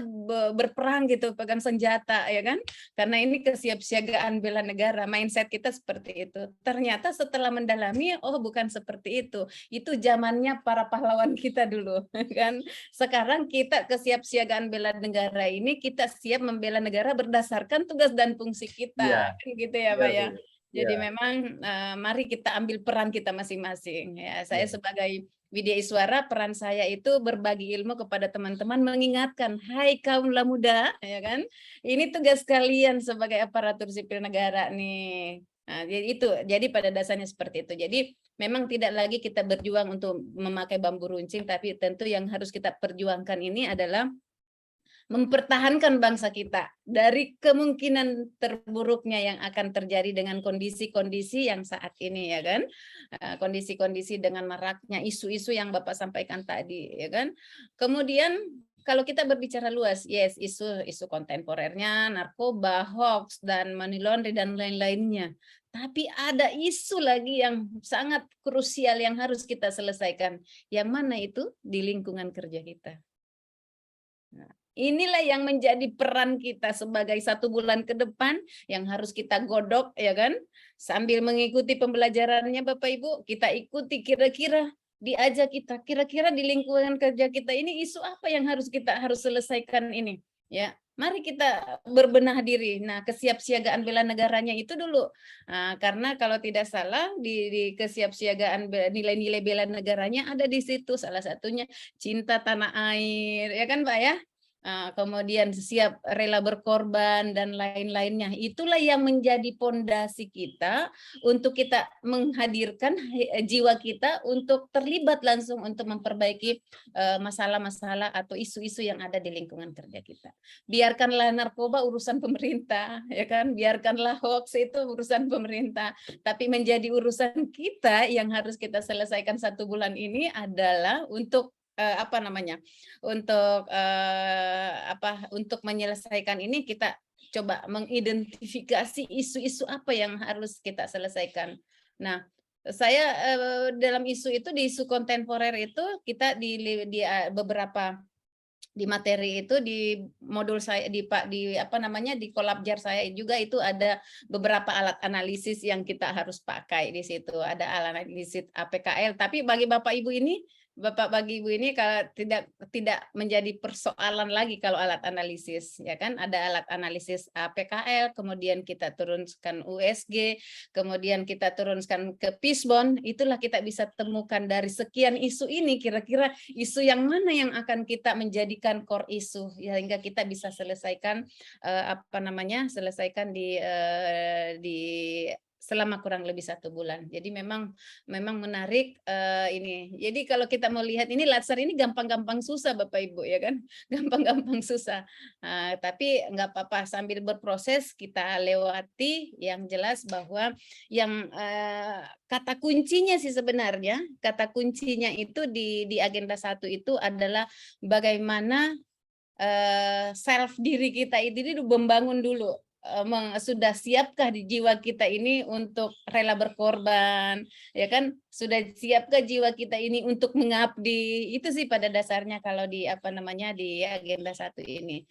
berperang gitu, pegang senjata ya kan? Karena ini kesiapsiagaan bela negara, mindset kita seperti itu. Ternyata setelah mendalami, oh bukan seperti itu. Itu zamannya para pahlawan kita dulu kan. Sekarang kita kesiapsiagaan bela negara ini kita siap membela negara berdasarkan tugas dan fungsi kita, gitu ya Pak ya. Jadi memang mari kita ambil peran kita masing-masing. Ya, saya sebagai Widya Iswara, peran saya itu berbagi ilmu kepada teman-teman, mengingatkan, hai kaumlah muda, ya kan? Ini tugas kalian sebagai aparatur sipil negara nih. Nah, jadi pada dasarnya seperti itu. Jadi memang tidak lagi kita berjuang untuk memakai bambu runcing, tapi tentu yang harus kita perjuangkan ini adalah mempertahankan bangsa kita dari kemungkinan terburuknya yang akan terjadi dengan kondisi-kondisi yang saat ini ya kan, kondisi-kondisi dengan maraknya isu-isu yang Bapak sampaikan tadi ya kan. Kemudian kalau kita berbicara luas, yes, isu kontemporernya, narkoba, hoax, dan money laundering dan lain-lainnya. Tapi ada isu lagi yang sangat krusial yang harus kita selesaikan. Yang mana itu? Di lingkungan kerja kita. Nah, Inilah yang menjadi peran kita sebagai 1 bulan ke depan yang harus kita godok, ya kan? Sambil mengikuti pembelajarannya Bapak Ibu, kita ikuti kira-kira diajak kita, kira-kira di lingkungan kerja kita ini isu apa yang kita harus selesaikan ini, ya. Mari kita berbenah diri. Nah, kesiapsiagaan bela negaranya itu dulu. Nah, karena kalau tidak salah di kesiapsiagaan nilai-nilai bela negaranya ada di situ, salah satunya cinta tanah air, ya kan Pak ya? Kemudian siap rela berkorban dan lain-lainnya. Itulah yang menjadi pondasi kita untuk kita menghadirkan jiwa kita untuk terlibat langsung untuk memperbaiki masalah-masalah atau isu-isu yang ada di lingkungan kerja kita. Biarkanlah narkoba urusan pemerintah, ya kan? Biarkanlah hoax itu urusan pemerintah, tapi menjadi urusan kita yang harus kita selesaikan 1 bulan ini adalah untuk untuk menyelesaikan ini kita coba mengidentifikasi isu-isu apa yang harus kita selesaikan. Nah, saya dalam isu itu di isu kontemporer itu kita di beberapa di materi itu di modul saya di kolabjar saya juga itu ada beberapa alat analisis yang kita harus pakai di situ. Ada alat analisis APKL, tapi bagi bagi Ibu ini kalau tidak menjadi persoalan lagi kalau alat analisis, ya kan? Ada alat analisis APKL, kemudian kita turunkan USG, kemudian kita turunkan ke Fishbone, itulah kita bisa temukan dari sekian isu ini kira-kira isu yang mana yang akan kita menjadikan core isu sehingga kita bisa selesaikan di selama kurang lebih 1 bulan. Jadi memang menarik ini. Jadi kalau kita mau lihat ini Latsar ini gampang-gampang susah Bapak Ibu, ya kan? Gampang-gampang susah. Tapi nggak apa-apa, sambil berproses kita lewati. Yang jelas bahwa yang kata kuncinya sih sebenarnya, kata kuncinya itu di agenda 1 itu adalah bagaimana self diri kita ini membangun dulu. Sudah siapkah di jiwa kita ini untuk rela berkorban, ya kan? Sudah siapkah jiwa kita ini untuk mengabdi? Itu sih pada dasarnya kalau di di agenda 1 ini.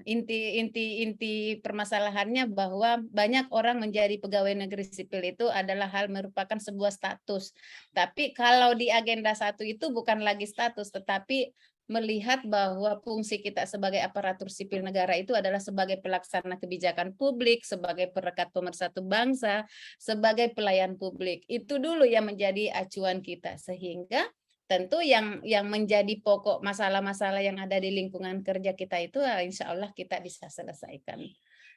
Inti permasalahannya bahwa banyak orang menjadi pegawai negeri sipil itu adalah hal merupakan sebuah status. Tapi kalau di agenda 1 itu bukan lagi status, tetapi melihat bahwa fungsi kita sebagai aparatur sipil negara itu adalah sebagai pelaksana kebijakan publik, sebagai perekat pemersatu bangsa, sebagai pelayan publik. Itu dulu yang menjadi acuan kita, sehingga tentu yang menjadi pokok masalah-masalah yang ada di lingkungan kerja kita itu insya Allah kita bisa selesaikan.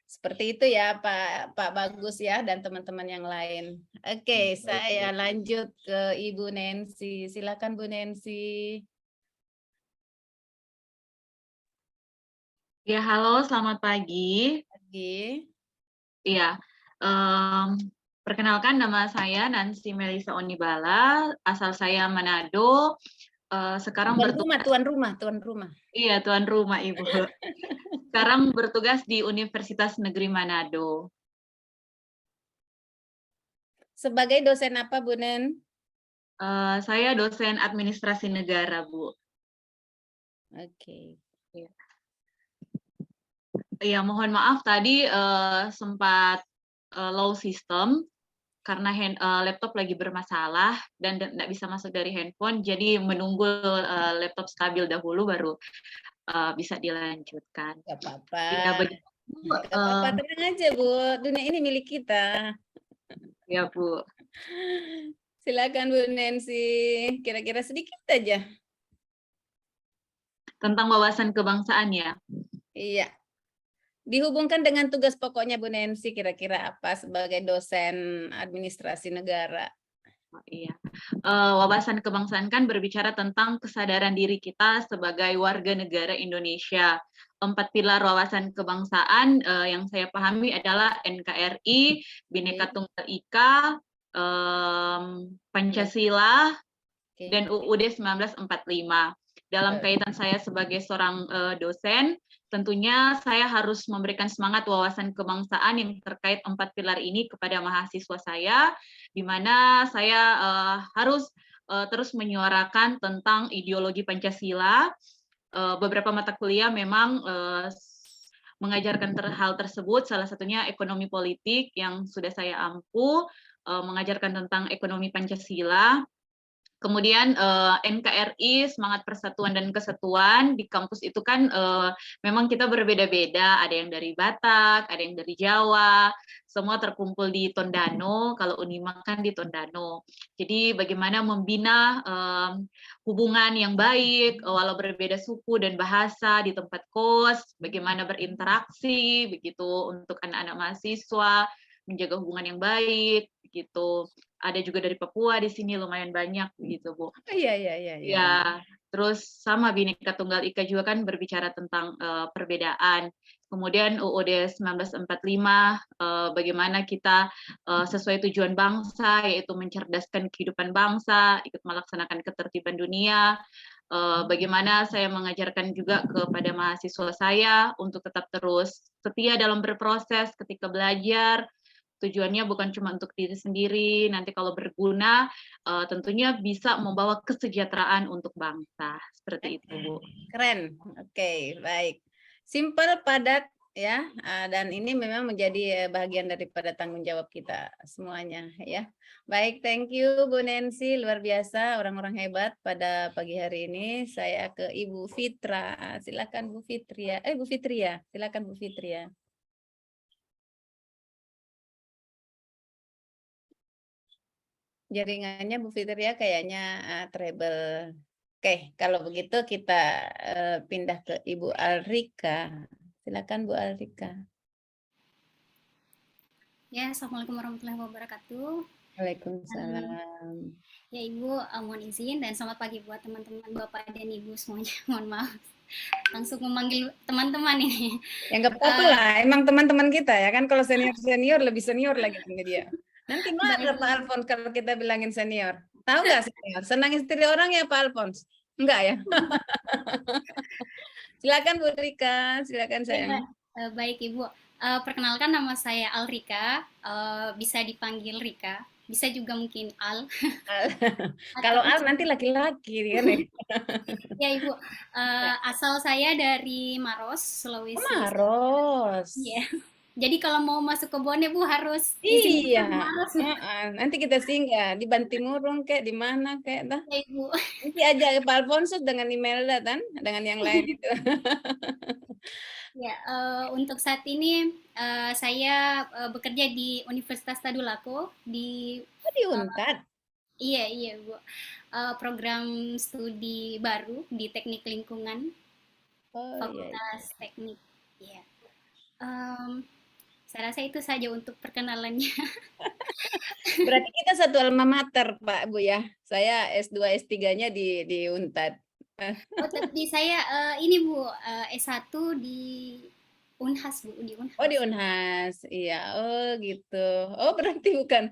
Seperti itu ya Pak Bagus ya dan teman-teman yang lain. Oke, saya lanjut ke Ibu Nancy. Silakan Bu Nancy. Ya, halo, selamat pagi. Pagi. Iya, perkenalkan nama saya Nancy Melisa Onibala, asal saya Manado. Sekarang Tuan rumah. Iya, tuan rumah Ibu. Sekarang bertugas di Universitas Negeri Manado. Sebagai dosen apa, Bu Nen? Saya dosen administrasi negara, Bu. Oke. Ya, mohon maaf tadi sempat low system karena laptop lagi bermasalah dan tidak bisa masuk dari handphone, jadi menunggu laptop stabil dahulu baru bisa dilanjutkan. Gak apa-apa. Ya, Gak apa-apa, tenang aja Bu, dunia ini milik kita. Ya Bu. Silakan Bu Nancy, kira-kira sedikit aja. Tentang wawasan kebangsaan ya? Iya. Dihubungkan dengan tugas pokoknya Bu Nancy, kira-kira apa sebagai dosen administrasi negara? Oh, iya. Wawasan kebangsaan kan berbicara tentang kesadaran diri kita sebagai warga negara Indonesia. 4 pilar wawasan kebangsaan yang saya pahami adalah NKRI, Bhinneka Tunggal Ika, Pancasila, dan UUD 1945. Dalam kaitan saya sebagai seorang dosen, tentunya saya harus memberikan semangat wawasan kebangsaan yang terkait 4 pilar ini kepada mahasiswa saya, di mana saya harus terus menyuarakan tentang ideologi Pancasila, beberapa mata kuliah memang mengajarkan hal tersebut, salah satunya ekonomi politik yang sudah saya ampu, mengajarkan tentang ekonomi Pancasila. Kemudian NKRI, semangat persatuan dan kesatuan, di kampus itu kan memang kita berbeda-beda, ada yang dari Batak, ada yang dari Jawa, semua terkumpul di Tondano, kalau Unima kan di Tondano. Jadi bagaimana membina hubungan yang baik, walau berbeda suku dan bahasa di tempat kos, bagaimana berinteraksi, begitu untuk anak-anak mahasiswa, menjaga hubungan yang baik, begitu. Ada juga dari Papua di sini lumayan banyak begitu, Bu. Iya. Ya, terus sama Bhinneka Tunggal Ika juga kan berbicara tentang perbedaan. Kemudian UUD 1945, bagaimana kita sesuai tujuan bangsa, yaitu mencerdaskan kehidupan bangsa, ikut melaksanakan ketertiban dunia. Bagaimana saya mengajarkan juga kepada mahasiswa saya untuk tetap terus setia dalam berproses ketika belajar. Tujuannya bukan cuma untuk diri sendiri, nanti kalau berguna tentunya bisa membawa kesejahteraan untuk bangsa. Seperti itu, Bu. Keren. Oke, baik. Simpel, padat, ya. Dan ini memang menjadi bagian daripada tanggung jawab kita semuanya, ya. Baik, thank you Bu Nancy, luar biasa, orang-orang hebat pada pagi hari ini. Saya ke Ibu Fitra. Silakan Bu Fitria. Bu Fitria, silakan Bu Fitria. Jaringannya Bu Fitria kayaknya treble. Oke, kalau begitu kita pindah ke Ibu Alrika. Silakan Bu Alrika. Ya, Assalamualaikum warahmatullahi wabarakatuh. Waalaikumsalam. Ya Ibu, mohon izin dan selamat pagi buat teman-teman Bapak dan Ibu semuanya. Mohon maaf, langsung memanggil teman-teman ini. Ya nggak apa-apa lah, emang teman-teman kita ya kan, kalau senior-senior lebih senior lagi sama dia. Nanti marah Pak Alphonse kalau kita bilangin senior. Tahu nggak senior? Senang istri orang ya Pak Alphonse? Enggak ya? Silakan Bu Rika, silakan sayang. Baik Ibu, perkenalkan nama saya Alrika, bisa dipanggil Rika, bisa juga mungkin Al. Kalau Al nanti laki-laki kan ya? Ya Ibu, asal saya dari Maros, Sulawesi. Maros. Iya. Jadi kalau mau masuk ke Bone Bu harus iya. Nanti kita singgah di Bantimurung kayak di mana kayak dah. Ya, Ibu. Nanti aja Pak Alphonse dengan Imelda kan, dengan yang lain itu. Ya, untuk saat ini saya bekerja di Universitas Tadulako di Unpad. Iya Bu. Program studi baru di Teknik Lingkungan. Fakultas Teknik. Iya. Saya rasa itu saja untuk perkenalannya. Berarti kita satu alma mater, Pak Bu ya. Saya S2 S3-nya di Unpad. Oh, tapi saya ini Bu, S1 di Unhas Bu, di Unhas. Oh, di Unhas. Iya, oh gitu. Oh, berarti bukan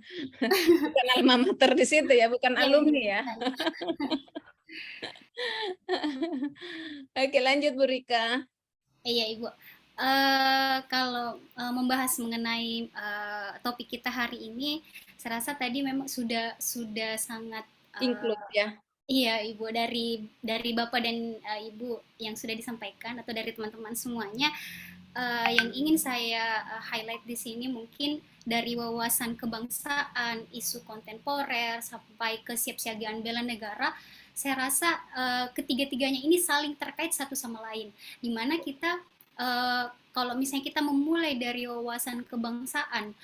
alma mater di situ ya, bukan alumni ya. Oke, lanjut Bu Rika. Iya, Ibu. Kalau membahas mengenai topik kita hari ini, saya rasa tadi memang sudah sangat include ya. Iya, Ibu, dari Bapak dan Ibu yang sudah disampaikan atau dari teman-teman semuanya, yang ingin saya highlight di sini mungkin dari wawasan kebangsaan, isu kontemporer sampai kesiapsiagaan bela negara. Saya rasa ketiga-tiganya ini saling terkait satu sama lain, di mana kita kalau misalnya kita memulai dari wawasan kebangsaan,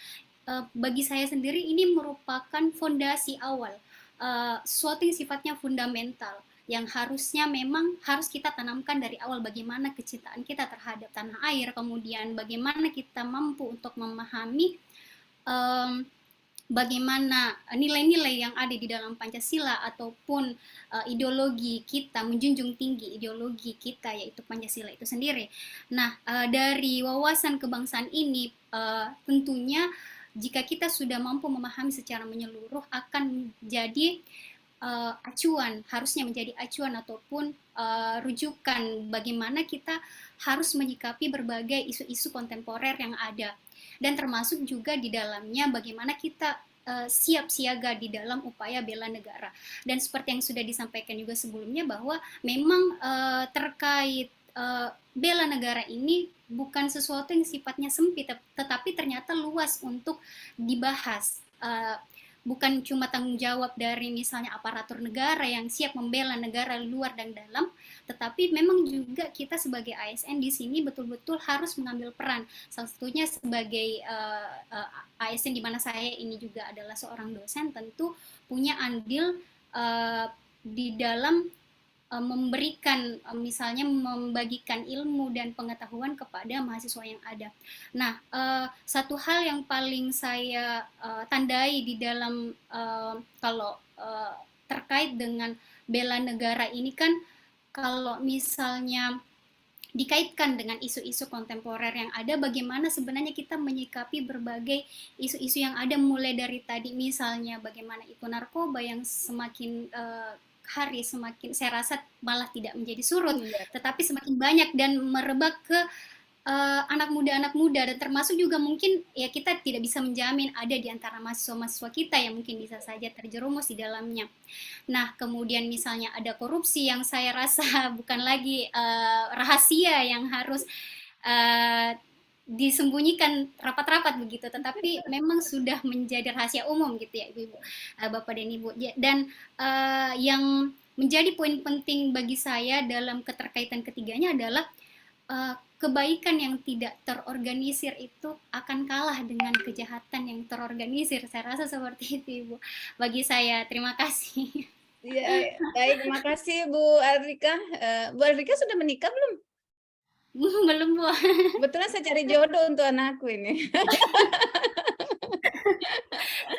bagi saya sendiri ini merupakan fondasi awal, sesuatu yang sifatnya fundamental, yang harusnya memang harus kita tanamkan dari awal, bagaimana kecintaan kita terhadap tanah air, kemudian bagaimana kita mampu untuk memahami bagaimana nilai-nilai yang ada di dalam Pancasila ataupun ideologi kita, menjunjung tinggi ideologi kita yaitu Pancasila itu sendiri. Nah, dari wawasan kebangsaan ini tentunya jika kita sudah mampu memahami secara menyeluruh akan menjadi acuan, harusnya menjadi acuan ataupun rujukan bagaimana kita harus menyikapi berbagai isu-isu kontemporer yang ada. Dan termasuk juga di dalamnya bagaimana kita siap siaga di dalam upaya bela negara. Dan seperti yang sudah disampaikan juga sebelumnya bahwa memang terkait bela negara ini bukan sesuatu yang sifatnya sempit, tetapi ternyata luas untuk dibahas. Bukan cuma tanggung jawab dari misalnya aparatur negara yang siap membela negara luar dan dalam, tetapi memang juga kita sebagai ASN di sini betul-betul harus mengambil peran. Salah satunya sebagai ASN di mana saya ini juga adalah seorang dosen, tentu punya andil di dalam memberikan, misalnya membagikan ilmu dan pengetahuan kepada mahasiswa yang ada. Nah, satu hal yang paling saya tandai di dalam kalau terkait dengan bela negara ini kan, kalau misalnya dikaitkan dengan isu-isu kontemporer yang ada, bagaimana sebenarnya kita menyikapi berbagai isu-isu yang ada, mulai dari tadi misalnya bagaimana itu narkoba yang semakin hari semakin, saya rasa malah tidak menjadi surut, tetapi semakin banyak dan merebak ke anak muda, dan termasuk juga mungkin ya kita tidak bisa menjamin ada di antara mahasiswa-mahasiswa kita yang mungkin bisa saja terjerumus di dalamnya. Nah, kemudian misalnya ada korupsi yang saya rasa bukan lagi rahasia yang harus disembunyikan rapat-rapat begitu, tetapi memang sudah menjadi rahasia umum gitu ya Ibu, Bapak dan Ibu. Dan yang menjadi poin penting bagi saya dalam keterkaitan ketiganya adalah kebaikan yang tidak terorganisir itu akan kalah dengan kejahatan yang terorganisir. Saya rasa seperti itu Ibu. Bagi saya, terima kasih. Ya, baik, terima kasih Bu Alrika. Bu Alrika sudah menikah belum? Belum Bu. Kebetulan saya cari jodoh untuk anakku ini.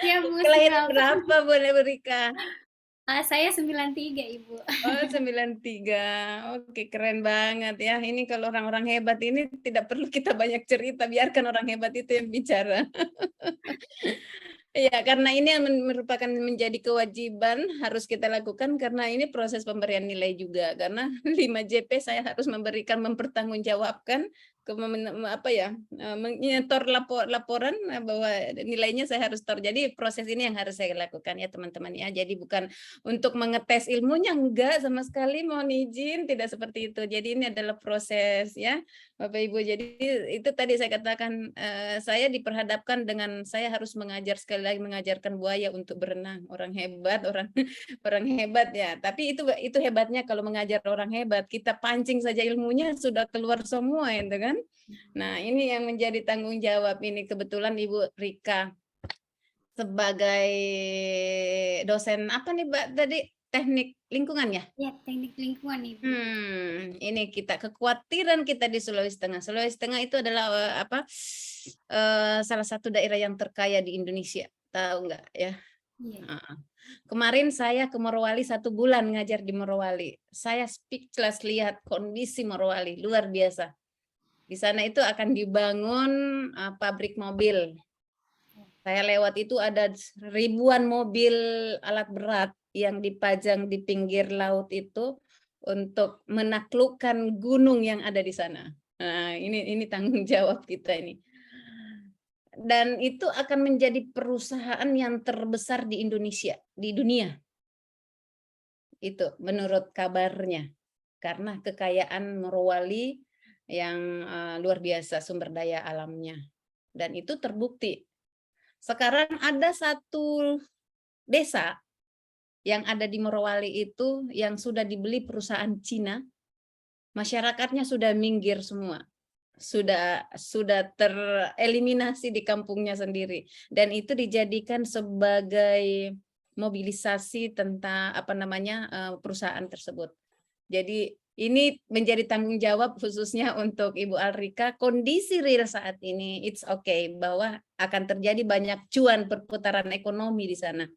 Ya Bu. Kelahiran berapa Bu Alrika? Saya 93 Ibu. Oh 93, oke keren banget ya. Ini kalau orang-orang hebat ini tidak perlu kita banyak cerita, biarkan orang hebat itu yang bicara. Ya, karena ini yang merupakan menjadi kewajiban harus kita lakukan, karena ini proses pemberian nilai juga. Karena 5JP saya harus mempertanggungjawabkan menyetor laporan bahwa nilainya saya harus tor. Jadi proses ini yang harus saya lakukan ya teman-teman ya. Jadi bukan untuk mengetes ilmunya, enggak sama sekali, mohon izin, tidak seperti itu. Jadi ini adalah proses ya Bapak Ibu. Jadi itu tadi saya katakan, saya diperhadapkan dengan saya harus mengajar, sekali lagi mengajarkan buaya untuk berenang. Orang hebat, orang hebat ya. Tapi itu hebatnya kalau mengajar orang hebat, kita pancing saja ilmunya sudah keluar semua itu kan. Nah, ini yang menjadi tanggung jawab ini. Kebetulan Ibu Rika sebagai dosen apa nih Mbak tadi? Teknik lingkungan ya? Ya, teknik lingkungan Ibu. Ini kita kekhawatiran kita di Sulawesi Tengah. Sulawesi Tengah itu adalah salah satu daerah yang terkaya di Indonesia. Tahu nggak ya? Iya. Kemarin saya ke Morowali 1 bulan ngajar di Morowali. Saya speechless lihat kondisi Morowali, luar biasa. Di sana itu akan dibangun pabrik mobil. Saya lewat itu ada ribuan mobil alat berat yang dipajang di pinggir laut itu untuk menaklukkan gunung yang ada di sana. Nah, ini tanggung jawab kita ini. Dan itu akan menjadi perusahaan yang terbesar di Indonesia, di dunia. Itu menurut kabarnya. Karena kekayaan Morowali yang luar biasa sumber daya alamnya. Dan itu terbukti. Sekarang ada satu desa yang ada di Morowali itu yang sudah dibeli perusahaan Cina. Masyarakatnya sudah minggir semua. Sudah tereliminasi di kampungnya sendiri. Dan itu dijadikan sebagai mobilisasi tentang perusahaan tersebut. Jadi ini menjadi tanggung jawab khususnya untuk Ibu Alrika. Kondisi real saat ini, it's okay, bahwa akan terjadi banyak cuan perputaran ekonomi di sana.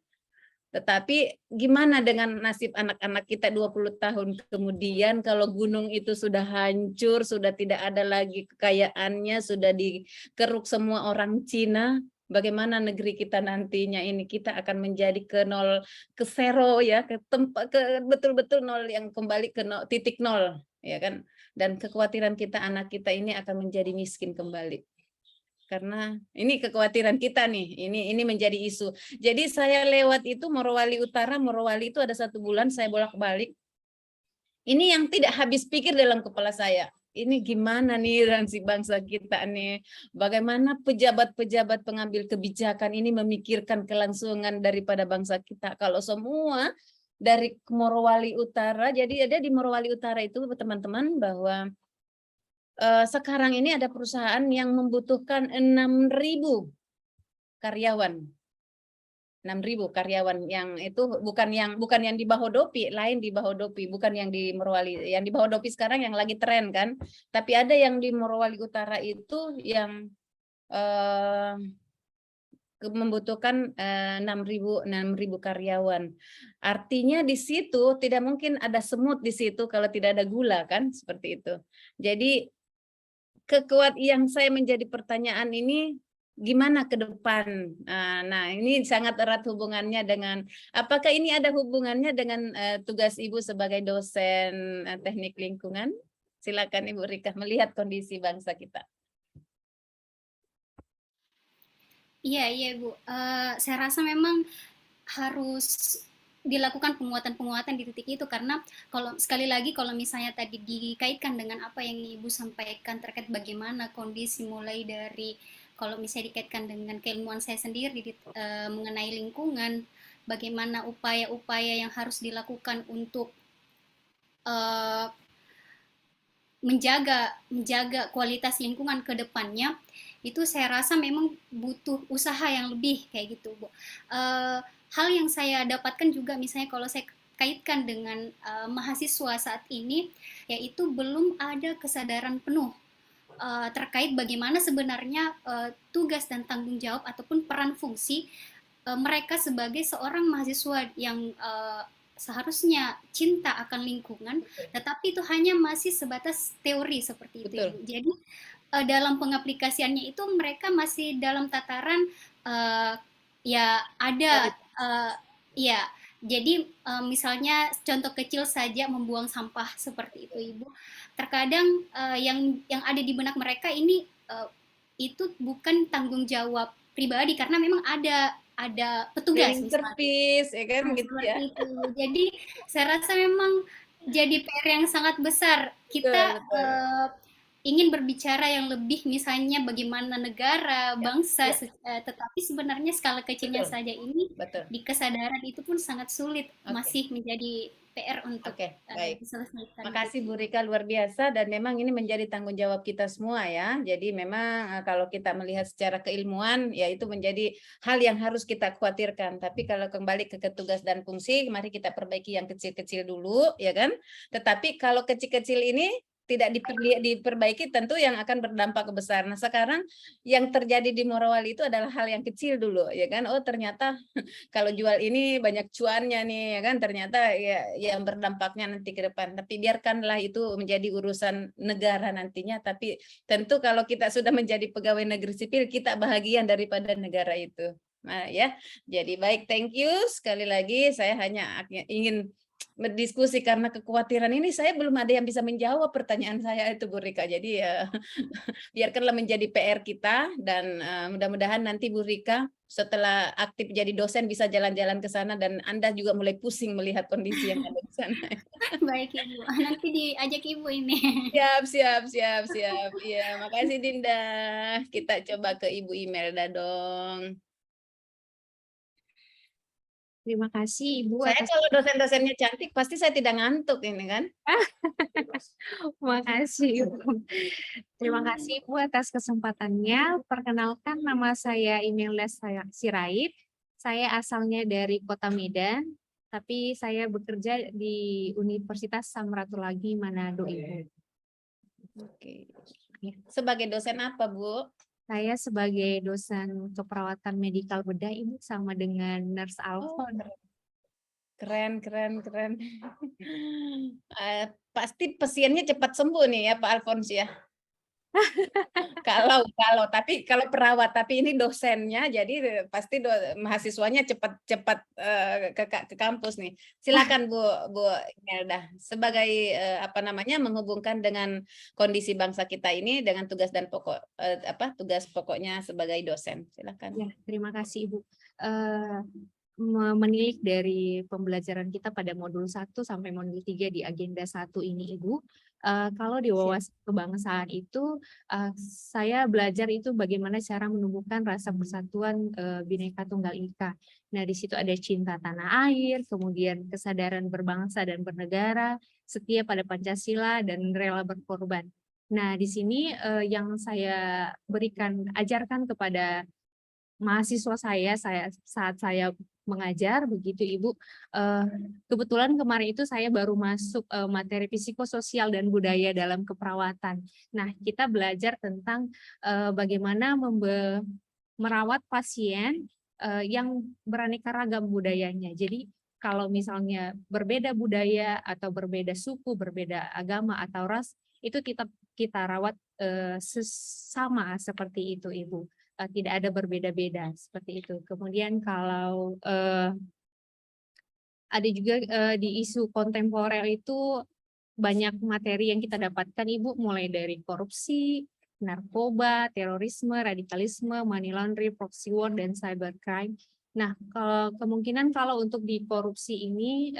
Tetapi gimana dengan nasib anak-anak kita 20 tahun kemudian kalau gunung itu sudah hancur, sudah tidak ada lagi kekayaannya, sudah dikeruk semua orang Cina. Bagaimana negeri kita nantinya ini? Kita akan menjadi ke nol, ke zero ya, ke betul-betul nol, yang kembali ke titik nol ya kan. Dan kekhawatiran kita anak kita ini akan menjadi miskin kembali. karena ini kekhawatiran kita nih, ini menjadi isu. Jadi saya lewat itu Morowali Utara, Morowali itu ada 1 bulan saya bolak-balik. Ini yang tidak habis pikir dalam kepala saya. Ini gimana nih nasib bangsa kita nih? Bagaimana pejabat-pejabat pengambil kebijakan ini memikirkan kelangsungan daripada bangsa kita? Kalau semua dari Morowali Utara, jadi ada di Morowali Utara itu teman-teman bahwa sekarang ini ada perusahaan yang membutuhkan 6.000 karyawan. 6.000 karyawan yang itu bukan yang di Bahodopi, lain di Bahodopi, bukan yang di Morowali. Yang di Bahodopi sekarang yang lagi tren kan. Tapi ada yang di Morowali Utara itu yang membutuhkan 6.000 karyawan. Artinya di situ tidak mungkin ada semut di situ kalau tidak ada gula kan, seperti itu. Jadi yang saya menjadi pertanyaan ini gimana ke depan. Nah, ini sangat erat hubungannya dengan, apakah ini ada hubungannya dengan tugas Ibu sebagai dosen teknik lingkungan? Silakan Ibu Rika melihat kondisi bangsa kita. Iya Bu. Saya rasa memang harus dilakukan penguatan-penguatan di titik itu, karena sekali lagi kalau misalnya tadi dikaitkan dengan apa yang Ibu sampaikan terkait bagaimana kondisi mulai dari kalau misalnya dikaitkan dengan keilmuan saya sendiri mengenai lingkungan, bagaimana upaya-upaya yang harus dilakukan untuk menjaga kualitas lingkungan ke depannya, itu saya rasa memang butuh usaha yang lebih kayak gitu Bu. Hal yang saya dapatkan juga misalnya kalau saya kaitkan dengan mahasiswa saat ini, yaitu belum ada kesadaran penuh terkait bagaimana sebenarnya tugas dan tanggung jawab ataupun peran fungsi mereka sebagai seorang mahasiswa yang seharusnya cinta akan lingkungan, tetapi itu hanya masih sebatas teori seperti itu. Betul. Jadi dalam pengaplikasiannya itu mereka masih dalam tataran ya ada ya. Jadi misalnya contoh kecil saja membuang sampah seperti itu Ibu. Terkadang yang ada di benak mereka ini itu bukan tanggung jawab pribadi karena memang ada petugas servis ya kan gitu ya. Itu. Jadi saya rasa memang jadi PR yang sangat besar. Kita ingin berbicara yang lebih misalnya bagaimana negara, bangsa, tetapi sebenarnya skala kecilnya saja ini di kesadaran itu pun sangat sulit, masih menjadi PR untuk diselesaikan. Makasih Bu Rika, luar biasa, dan memang ini menjadi tanggung jawab kita semua ya. Jadi memang kalau kita melihat secara keilmuan ya itu menjadi hal yang harus kita khawatirkan. Tapi kalau kembali ke tugas dan fungsi, mari kita perbaiki yang kecil-kecil dulu ya kan. Tetapi kalau kecil-kecil ini tidak diperbaiki tentu yang akan berdampak besar. Nah sekarang yang terjadi di Morowali itu adalah hal yang kecil dulu ya kan. Oh ternyata kalau jual ini banyak cuannya nih ya kan, ternyata ya yang berdampaknya nanti ke depan. Tapi biarkanlah itu menjadi urusan negara nantinya. Tapi tentu kalau kita sudah menjadi pegawai negeri sipil, kita bahagian daripada negara itu. Nah ya, jadi baik, thank you sekali lagi. Saya hanya ingin berdiskusi karena kekhawatiran ini saya belum ada yang bisa menjawab pertanyaan saya itu Bu Rika. Jadi ya biarkanlah menjadi PR kita, dan mudah-mudahan nanti Bu Rika setelah aktif jadi dosen bisa jalan-jalan ke sana dan Anda juga mulai pusing melihat kondisi yang ada di sana. Baik Ibu, nanti diajak Ibu ini. Siap. Iya, makasih Dinda. Kita coba ke Ibu Imelda dong. Terima kasih Ibu. Saya kalau dosen-dosennya cantik pasti saya tidak ngantuk ini kan. Makasih Ibu. Terima kasih Ibu atas kesempatannya. Perkenalkan, nama saya Imelda Sirait. Saya asalnya dari Kota Medan, tapi saya bekerja di Universitas Samratulangi Manado Ibu. Oke. Sebagai dosen apa Bu? Saya sebagai dosen keperawatan medikal bedah Ibu, sama dengan Nurse Alfon. Keren. Pasti pasiennya cepat sembuh nih ya Pak Alfons ya. Kalau kalau perawat, tapi ini dosennya, jadi pasti mahasiswanya cepat ke kampus nih. Silakan Bu Imelda, sebagai apa namanya, menghubungkan dengan kondisi bangsa kita ini dengan tugas dan tugas pokoknya sebagai dosen. Silakan. Ya, terima kasih Ibu. Menilik dari pembelajaran kita pada modul 1 sampai modul 3 di agenda 1 ini Ibu, kalau di wawasan kebangsaan itu saya belajar itu bagaimana cara menumbuhkan rasa persatuan Bhinneka Tunggal Ika. Nah, di situ ada cinta tanah air, kemudian kesadaran berbangsa dan bernegara, setia pada Pancasila dan rela berkorban. Nah, di sini yang saya ajarkan kepada mahasiswa saya saat saya mengajar begitu Ibu. Kebetulan kemarin itu saya baru masuk materi psikososial dan budaya dalam keperawatan. Nah, kita belajar tentang bagaimana merawat pasien yang beraneka ragam budayanya. Jadi kalau misalnya berbeda budaya atau berbeda suku, berbeda agama atau ras, itu kita rawat sama seperti itu Ibu. Tidak ada berbeda-beda seperti itu. Kemudian kalau ada juga di isu kontemporer itu banyak materi yang kita dapatkan Ibu, mulai dari korupsi, narkoba, terorisme, radikalisme, money laundering, proxy war, dan cybercrime. Nah, kemungkinan kalau untuk di korupsi ini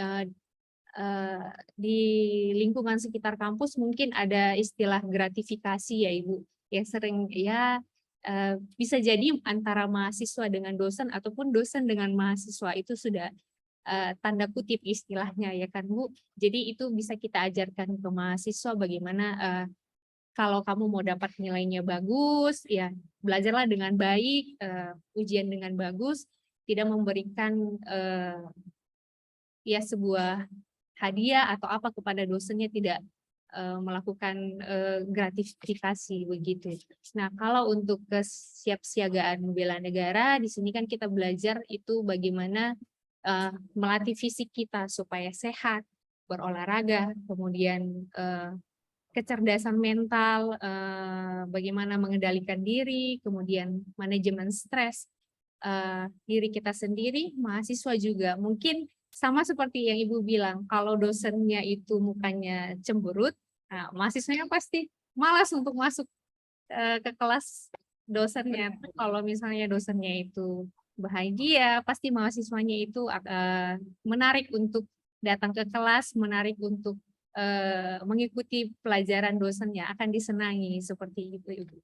di lingkungan sekitar kampus mungkin ada istilah gratifikasi ya Ibu, yang sering bisa jadi antara mahasiswa dengan dosen ataupun dosen dengan mahasiswa itu sudah tanda kutip istilahnya ya kan Bu. Jadi itu bisa kita ajarkan ke mahasiswa bagaimana kalau kamu mau dapat nilainya bagus, ya belajarlah dengan baik, ujian dengan bagus, tidak memberikan ya sebuah hadiah atau apa kepada dosennya, tidak melakukan gratifikasi begitu. Nah, kalau untuk kesiapsiagaan bela negara, di sini kan kita belajar itu bagaimana melatih fisik kita supaya sehat, berolahraga, kemudian kecerdasan mental, bagaimana mengendalikan diri, kemudian manajemen stres diri kita sendiri, mahasiswa juga. Mungkin sama seperti yang Ibu bilang, kalau dosennya itu mukanya cemberut, nah, mahasiswanya pasti malas untuk masuk ke kelas dosennya. Kalau misalnya dosennya itu bahagia, pasti mahasiswanya itu menarik untuk datang ke kelas, menarik untuk mengikuti pelajaran dosennya, akan disenangi seperti itu Ibu.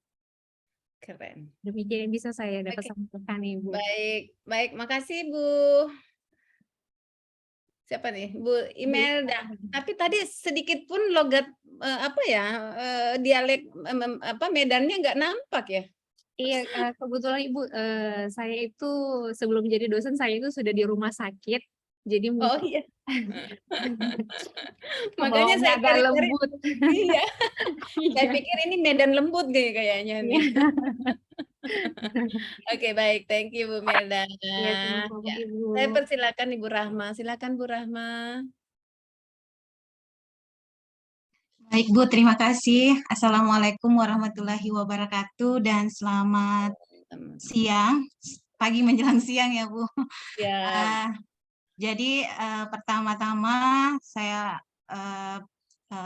Keren. Demikian yang bisa saya dapat sampaikan Ibu. Baik, makasih Bu. Siapa nih? Bu Imelda. Tapi tadi sedikit pun logat dialek Medannya nggak nampak ya? Iya, kebetulan Ibu, saya itu sebelum jadi dosen saya itu sudah di rumah sakit. Jadi Oh iya. Makanya Makanya saya agak cari-cari. lembut. Iya. Saya pikir ini Medan lembut kayaknya nih. Oke, baik. Thank you Bu Melda. Iya, sama-sama Ibu. Saya persilakan Ibu Rahma. Silakan Bu Rahma. Baik Bu, terima kasih. Assalamualaikum warahmatullahi wabarakatuh dan selamat siang, pagi menjelang siang ya Bu. Ya. Jadi pertama-tama saya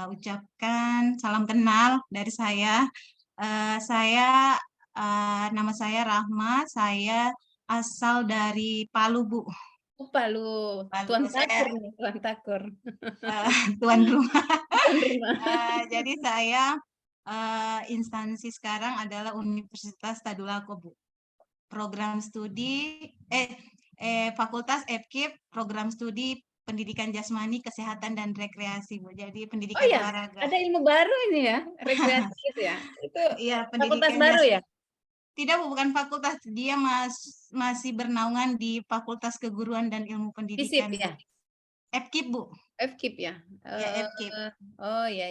ucapkan salam kenal dari saya. Nama saya Rahma, saya asal dari Palu Bu. Palu. Tuan Takur nih, Tuan Takur. Tuan rumah. Jadi saya instansi sekarang adalah Universitas Tadulako Bu. Program studi Fakultas FKIP, program studi Pendidikan Jasmani, Kesehatan dan Rekreasi Bu. Jadi pendidikan olahraga. Ada ilmu baru ini ya, rekreasi itu ya. Itu iya, fakultas baru ya? Tidak Bu, bukan fakultas, dia masih bernaungan di Fakultas Keguruan dan Ilmu Pendidikan. FKIP ya? FKIP Bu. FKIP ya? Ya, FKIP. Oh ya.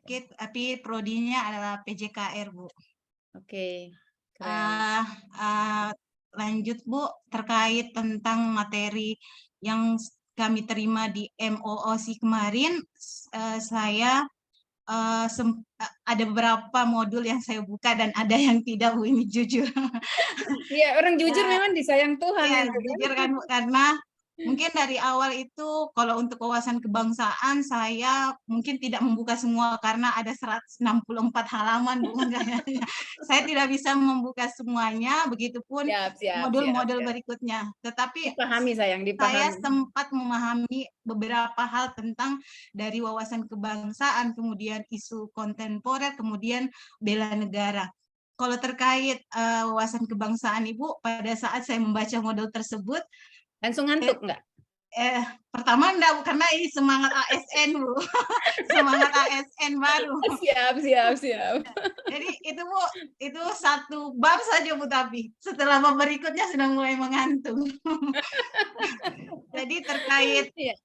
FKIP, tapi prodinya adalah PJKR Bu. Oke. Lanjut Bu, terkait tentang materi yang kami terima di MOOC kemarin, saya ada beberapa modul yang saya buka dan ada yang tidak, Bu, ini jujur. Iya, orang jujur Ya, memang disayang Tuhan. Iya, itu kan. jujur kan, Bu, karena mungkin dari awal itu kalau untuk wawasan kebangsaan saya mungkin tidak membuka semua karena ada 164 halaman, Bu. Saya tidak bisa membuka semuanya, begitupun Siap. modul-modul berikutnya. Tetapi Dipahami sayang, saya dipahami. sempat memahami beberapa hal tentang dari wawasan kebangsaan, kemudian isu kontemporer, kemudian bela negara. Kalau terkait wawasan kebangsaan, Ibu, pada saat saya membaca modul tersebut, Langsung ngantuk nggak? pertama enggak, Bu, karena ini semangat ASN, Bu. Semangat ASN baru. Siap. Jadi itu, Bu, itu satu bab saja, Bu, tapi setelah bab berikutnya sudah mulai mengantuk. Jadi terkait Iya.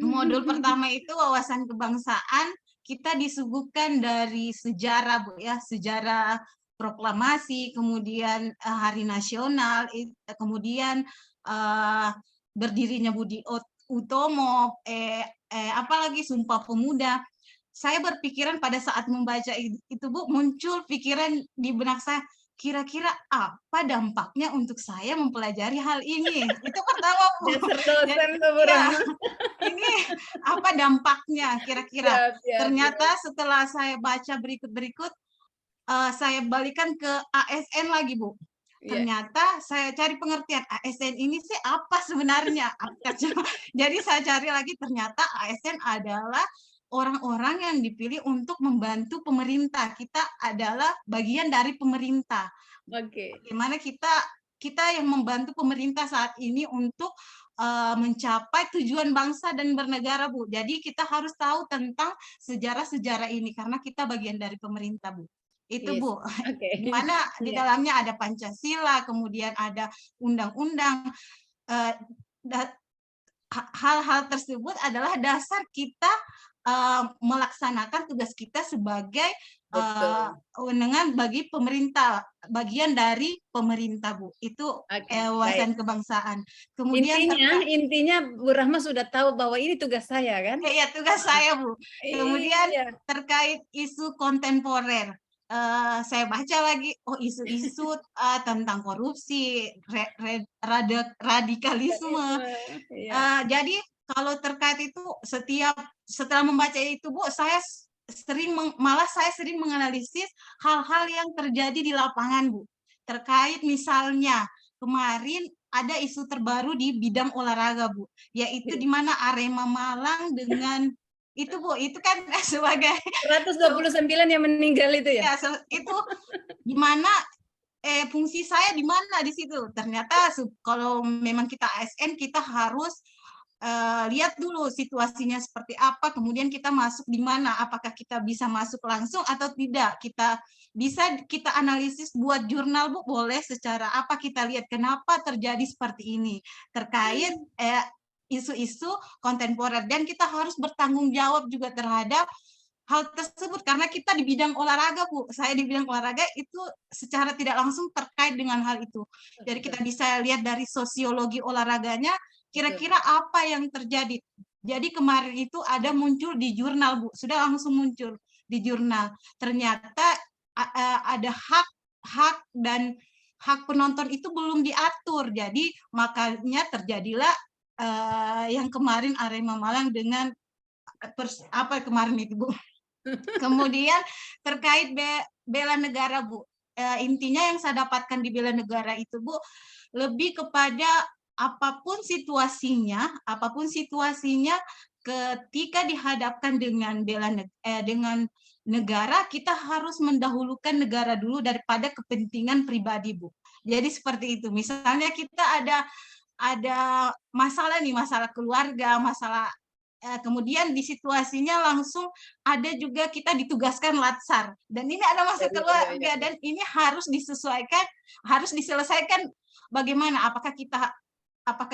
modul pertama itu wawasan kebangsaan, kita disuguhkan dari sejarah, Bu, ya, sejarah proklamasi, kemudian Hari Nasional, kemudian berdirinya Budi Utomo, apalagi Sumpah Pemuda. Saya berpikiran pada saat membaca itu, Bu, muncul pikiran di benak saya, kira-kira apa dampaknya untuk saya mempelajari hal ini? Itu pertama, Bu. Dasar dosen tuh, Bu Ya, Rahma. ini apa dampaknya kira-kira? Siap. Ternyata setelah saya baca berikut-berikut, saya balikan ke ASN lagi, Bu. Iya. Ternyata saya cari pengertian ASN ini sih apa sebenarnya. Jadi saya cari lagi, ternyata ASN adalah orang-orang yang dipilih untuk membantu pemerintah. Kita adalah bagian dari pemerintah. Oke. Bagaimana kita yang membantu pemerintah saat ini untuk mencapai tujuan bangsa dan bernegara, Bu. Jadi kita harus tahu tentang sejarah-sejarah ini karena kita bagian dari pemerintah, Bu. Itu, Yes. Bu. Oke. Di mana di Iya. dalamnya ada Pancasila, kemudian ada undang-undang. Hal-hal tersebut adalah dasar kita melaksanakan tugas kita sebagai kewenangan bagi pemerintah, bagian dari pemerintah, Bu. Itu wawasan kebangsaan. Kemudian intinya Bu Rahma sudah tahu bahwa ini tugas saya, kan? Iya, tugas saya, Bu. Kemudian Iya. terkait isu kontemporer, saya baca lagi, isu-isu tentang korupsi, radikalisme. Jadi kalau terkait itu setelah membaca itu, Bu, saya sering menganalisis hal-hal yang terjadi di lapangan, Bu. Terkait misalnya kemarin ada isu terbaru di bidang olahraga, Bu, yaitu di mana Arema Malang dengan itu, Bu, itu kan sebagai 129 yang meninggal itu ya? Ya, itu gimana fungsi saya di mana di situ. Ternyata kalau memang kita ASN, kita harus lihat dulu situasinya seperti apa, kemudian kita masuk di mana, apakah kita bisa masuk langsung atau tidak. Kita analisis buat jurnal, Bu, boleh, secara apa kita lihat kenapa terjadi seperti ini terkait isu-isu kontemporer, dan kita harus bertanggung jawab juga terhadap hal tersebut karena kita di bidang olahraga, Bu. Saya di bidang olahraga itu secara tidak langsung terkait dengan hal itu. Jadi kita bisa lihat dari sosiologi olahraganya, kira-kira apa yang terjadi. Jadi kemarin itu ada muncul di jurnal, Bu. Sudah langsung muncul di jurnal. Ternyata ada hak dan hak penonton itu belum diatur. Jadi makanya terjadilah yang kemarin Arema Malang dengan apa kemarin itu, Bu. Kemudian terkait bela negara, Bu. Intinya yang saya dapatkan di bela negara itu, Bu, lebih kepada apapun situasinya, ketika dihadapkan dengan dengan negara, kita harus mendahulukan negara dulu daripada kepentingan pribadi, Bu. Jadi seperti itu. Misalnya kita ada masalah nih, masalah keluarga, masalah kemudian di situasinya langsung ada juga kita ditugaskan latsar, dan ini ada masalah keluarga, dan ini harus diselesaikan bagaimana, apakah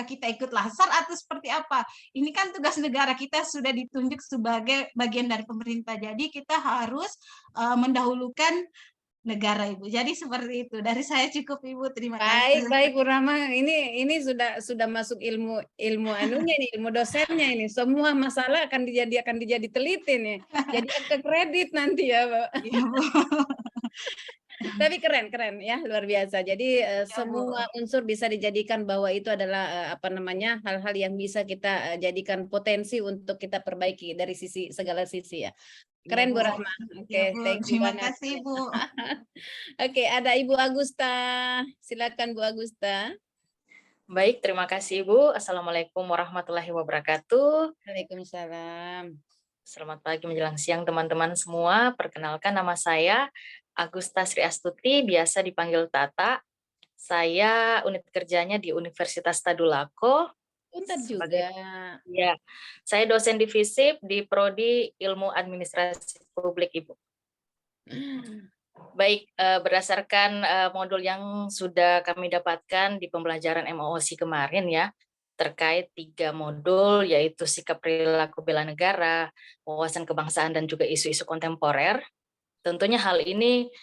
kita ikut latsar atau seperti apa. Ini kan tugas negara, kita sudah ditunjuk sebagai bagian dari pemerintah, jadi kita harus mendahulukan negara Ibu. Jadi seperti itu. Dari saya cukup Ibu. Terima Baik, kasih. baik Bu Rahma. Ini sudah masuk ilmu anunya nih, ilmu dosennya ini. Semua masalah akan dijadi teliti nih. Jadi akte kredit nanti ya, Pak. Iya Bu. Tapi keren ya, luar biasa. Jadi Ya, Bu. semua unsur bisa dijadikan bahwa itu adalah apa namanya hal-hal yang bisa kita jadikan potensi untuk kita perbaiki dari segala sisi ya. Iya, Keren Bu Bu. Rahma. Oke, Ya, Bu. thank you Terima banget. kasih Bu. Oke, ada Ibu Agusta. Silakan Bu Agusta. Baik, terima kasih Ibu. Assalamualaikum warahmatullahi wabarakatuh. Waalaikumsalam. Selamat pagi menjelang siang teman-teman semua. Perkenalkan nama saya Agusta Sri Astuti, biasa dipanggil Tata. Saya unit kerjanya di Universitas Tadulako. Untar juga. Ya, saya dosen divisip di Prodi Ilmu Administrasi Publik, Ibu. Baik, berdasarkan modul yang sudah kami dapatkan di pembelajaran MOOC kemarin ya, terkait 3 modul yaitu sikap perilaku bela negara, wawasan kebangsaan dan juga isu-isu kontemporer. Tentunya hal ini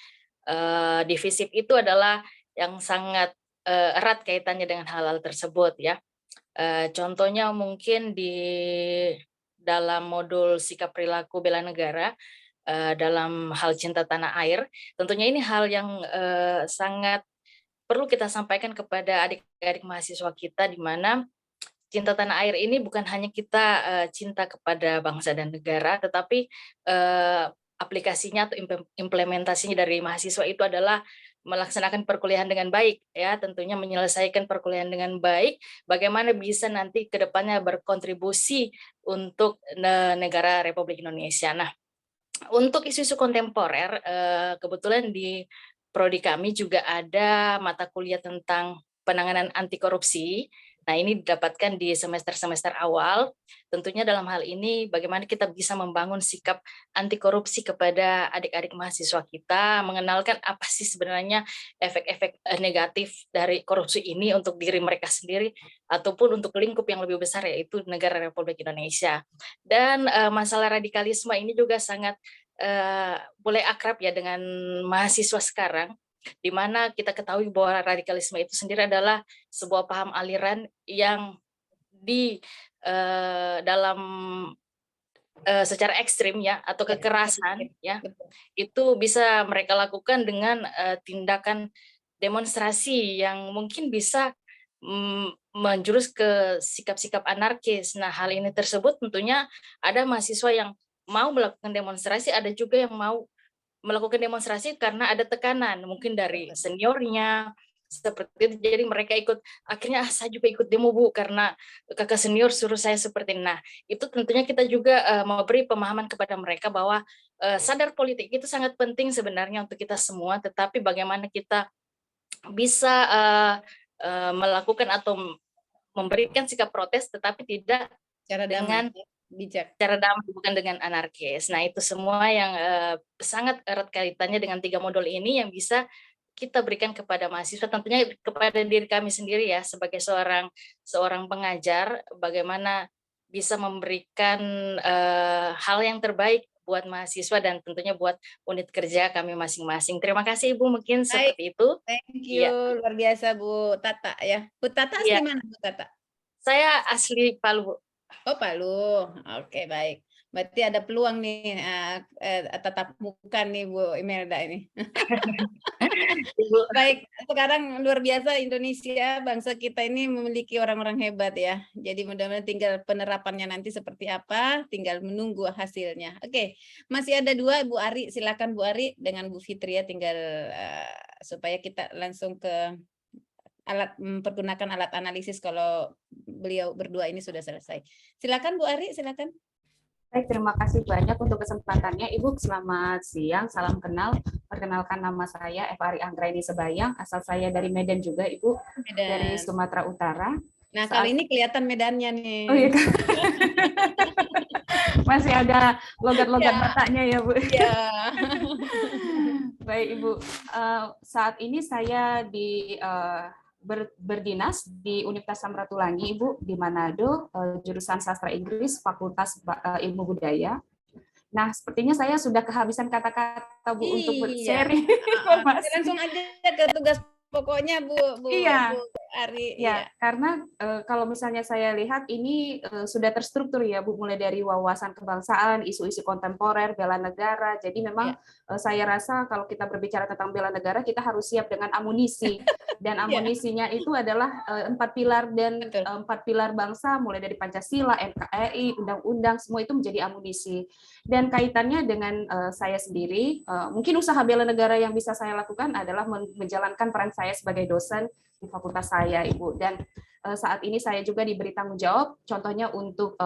divisip itu adalah yang sangat erat kaitannya dengan hal-hal tersebut ya. Contohnya mungkin di dalam modul sikap perilaku bela negara, dalam hal cinta tanah air, tentunya ini hal yang sangat perlu kita sampaikan kepada adik-adik mahasiswa kita, di mana cinta tanah air ini bukan hanya kita cinta kepada bangsa dan negara, tetapi aplikasinya atau implementasinya dari mahasiswa itu adalah melaksanakan perkuliahan dengan baik ya, tentunya menyelesaikan perkuliahan dengan baik, bagaimana bisa nanti ke depannya berkontribusi untuk negara Republik Indonesia. Nah, untuk isu-isu kontemporer, kebetulan di prodi kami juga ada mata kuliah tentang penanganan anti korupsi. Nah, ini didapatkan di semester-semester awal. Tentunya dalam hal ini bagaimana kita bisa membangun sikap anti korupsi kepada adik-adik mahasiswa kita, mengenalkan apa sih sebenarnya efek-efek negatif dari korupsi ini untuk diri mereka sendiri ataupun untuk lingkup yang lebih besar yaitu negara Republik Indonesia. Dan masalah radikalisme ini juga sangat boleh akrab ya dengan mahasiswa sekarang, di mana kita ketahui bahwa radikalisme itu sendiri adalah sebuah paham aliran yang di dalam secara ekstrim ya, atau kekerasan ya, itu bisa mereka lakukan dengan tindakan demonstrasi yang mungkin bisa menjurus ke sikap-sikap anarkis. Nah, hal ini tersebut tentunya ada mahasiswa yang mau melakukan demonstrasi, ada juga yang mau melakukan demonstrasi karena ada tekanan mungkin dari seniornya seperti itu, jadi mereka ikut, akhirnya saya juga ikut demo Bu karena kakak senior suruh saya seperti ini. Nah, itu tentunya kita juga memberi pemahaman kepada mereka bahwa sadar politik itu sangat penting sebenarnya untuk kita semua, tetapi bagaimana kita bisa melakukan atau memberikan sikap protes tetapi tidak dengan bijak, cara damai, bukan dengan anarkis. Nah, itu semua yang sangat erat kaitannya dengan 3 modul ini yang bisa kita berikan kepada mahasiswa, tentunya kepada diri kami sendiri ya sebagai seorang pengajar, bagaimana bisa memberikan hal yang terbaik buat mahasiswa dan tentunya buat unit kerja kami masing-masing. Terima kasih Ibu, mungkin seperti itu. Thank you, luar biasa Bu Tata ya. Bu Tata asli mana Bu Tata? Saya asli Palu Bu. Oh Palu, oke baik. Berarti ada peluang nih tatap muka nih Bu Imelda ini. Baik, sekarang luar biasa Indonesia, bangsa kita ini memiliki orang-orang hebat ya. Jadi mudah-mudahan tinggal penerapannya nanti seperti apa, tinggal menunggu hasilnya. Oke, masih ada 2, Bu Ari, silakan Bu Ari dengan Bu Fitri ya, tinggal supaya kita langsung ke mempergunakan alat analisis kalau beliau berdua ini sudah selesai. Silakan Bu Ari, silakan. Baik, terima kasih banyak untuk kesempatannya. Ibu, selamat siang, salam kenal. Perkenalkan nama saya Eva Ari Anggraini Sebayang, asal saya dari Medan juga, Ibu, Medan. Dari Sumatera Utara. Nah, kali ini kelihatan medannya nih. Oh iya. Masih ada logat-logat Bataknya ya, Bu. Iya. Baik, Ibu. Saat ini saya berdinas di Universitas Samratulangi, Ibu, di Manado, jurusan Sastra Inggris, Fakultas Ilmu Budaya. Nah, sepertinya saya sudah kehabisan kata-kata Bu untuk Iya. sharing Heeh, informasi. langsung aja ke tugas pokoknya Bu Iya. Ari. Ya, Iya. karena kalau misalnya saya lihat ini sudah terstruktur ya Bu, mulai dari wawasan kebangsaan, isu-isu kontemporer, bela negara. Jadi memang saya rasa kalau kita berbicara tentang bela negara, kita harus siap dengan amunisi. Dan amunisinya itu adalah 4 pilar dan 4 pilar bangsa, mulai dari Pancasila, NKRI, undang-undang, semua itu menjadi amunisi. Dan kaitannya dengan saya sendiri, mungkin usaha bela negara yang bisa saya lakukan adalah menjalankan peran saya sebagai dosen di fakultas saya, Ibu. Dan saat ini saya juga diberi tanggung jawab, contohnya untuk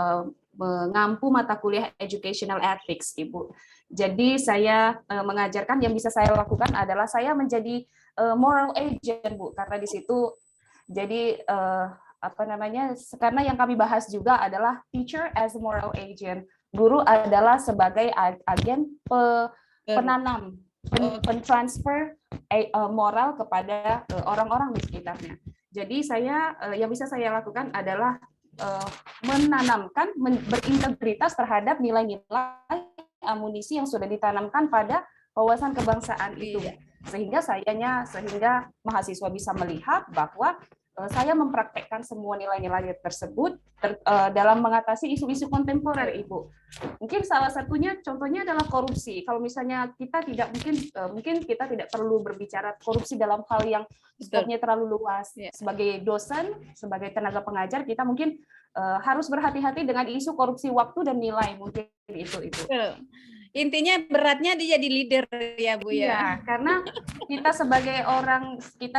mengampu mata kuliah Educational Ethics, Ibu. Jadi saya mengajarkan, yang bisa saya lakukan adalah saya menjadi moral agent, Bu, karena di situ jadi karena yang kami bahas juga adalah teacher as moral agent. Guru adalah sebagai agen penanam, pentransfer moral kepada orang-orang di sekitarnya. Jadi saya yang bisa saya lakukan adalah menanamkan, berintegritas terhadap nilai-nilai amunisi yang sudah ditanamkan pada wawasan kebangsaan itu, sehingga mahasiswa bisa melihat bahwa saya mempraktekkan semua nilai-nilai tersebut dalam mengatasi isu-isu kontemporer, Ibu. Mungkin salah satunya contohnya adalah korupsi. Kalau misalnya kita tidak mungkin kita tidak perlu berbicara korupsi dalam hal yang skopnya terlalu luas. Sebagai dosen, sebagai tenaga pengajar, kita mungkin harus berhati-hati dengan isu korupsi waktu dan nilai, mungkin itu. Intinya beratnya dia jadi leader ya Bu ya. Iya, karena kita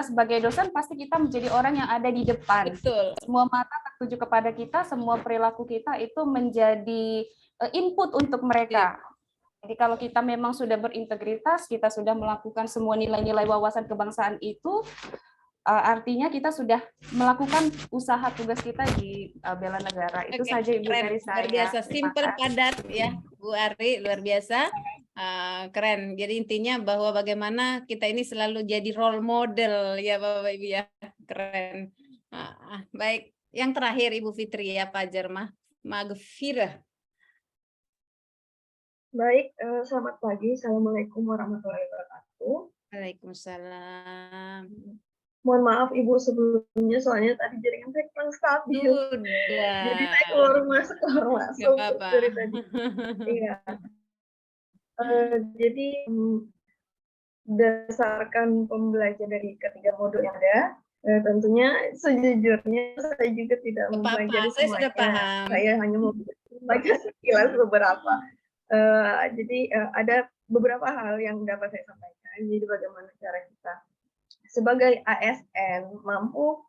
sebagai dosen pasti kita menjadi orang yang ada di depan. Betul. Semua mata tertuju kepada kita, semua perilaku kita itu menjadi input untuk mereka. Jadi kalau kita memang sudah berintegritas, kita sudah melakukan semua nilai-nilai wawasan kebangsaan itu, artinya kita sudah melakukan usaha tugas kita di bela negara. Itu saja Ibu dari saya. Luar biasa, simpel padat ya Bu Ari, luar biasa. Keren. Jadi intinya bahwa bagaimana kita ini selalu jadi role model ya Bapak Ibu ya. Keren. Baik, yang terakhir Ibu Fitri ya, Fajar Maghfirah. Baik, selamat pagi. Assalamualaikum warahmatullahi wabarakatuh. Waalaikumsalam. Mohon maaf Ibu sebelumnya, soalnya tadi jaringan saya kurang stabil. Jadi saya keluar masuk dari tadi. Iya. Jadi berdasarkan pembelajaran dari ketiga modul yang ada, tentunya sejujurnya saya juga tidak mempelajari saya semuanya. sudah paham. Saya hanya membaca sekilas beberapa. Jadi ada beberapa hal yang dapat saya sampaikan. Jadi bagaimana cara kita sebagai ASN mampu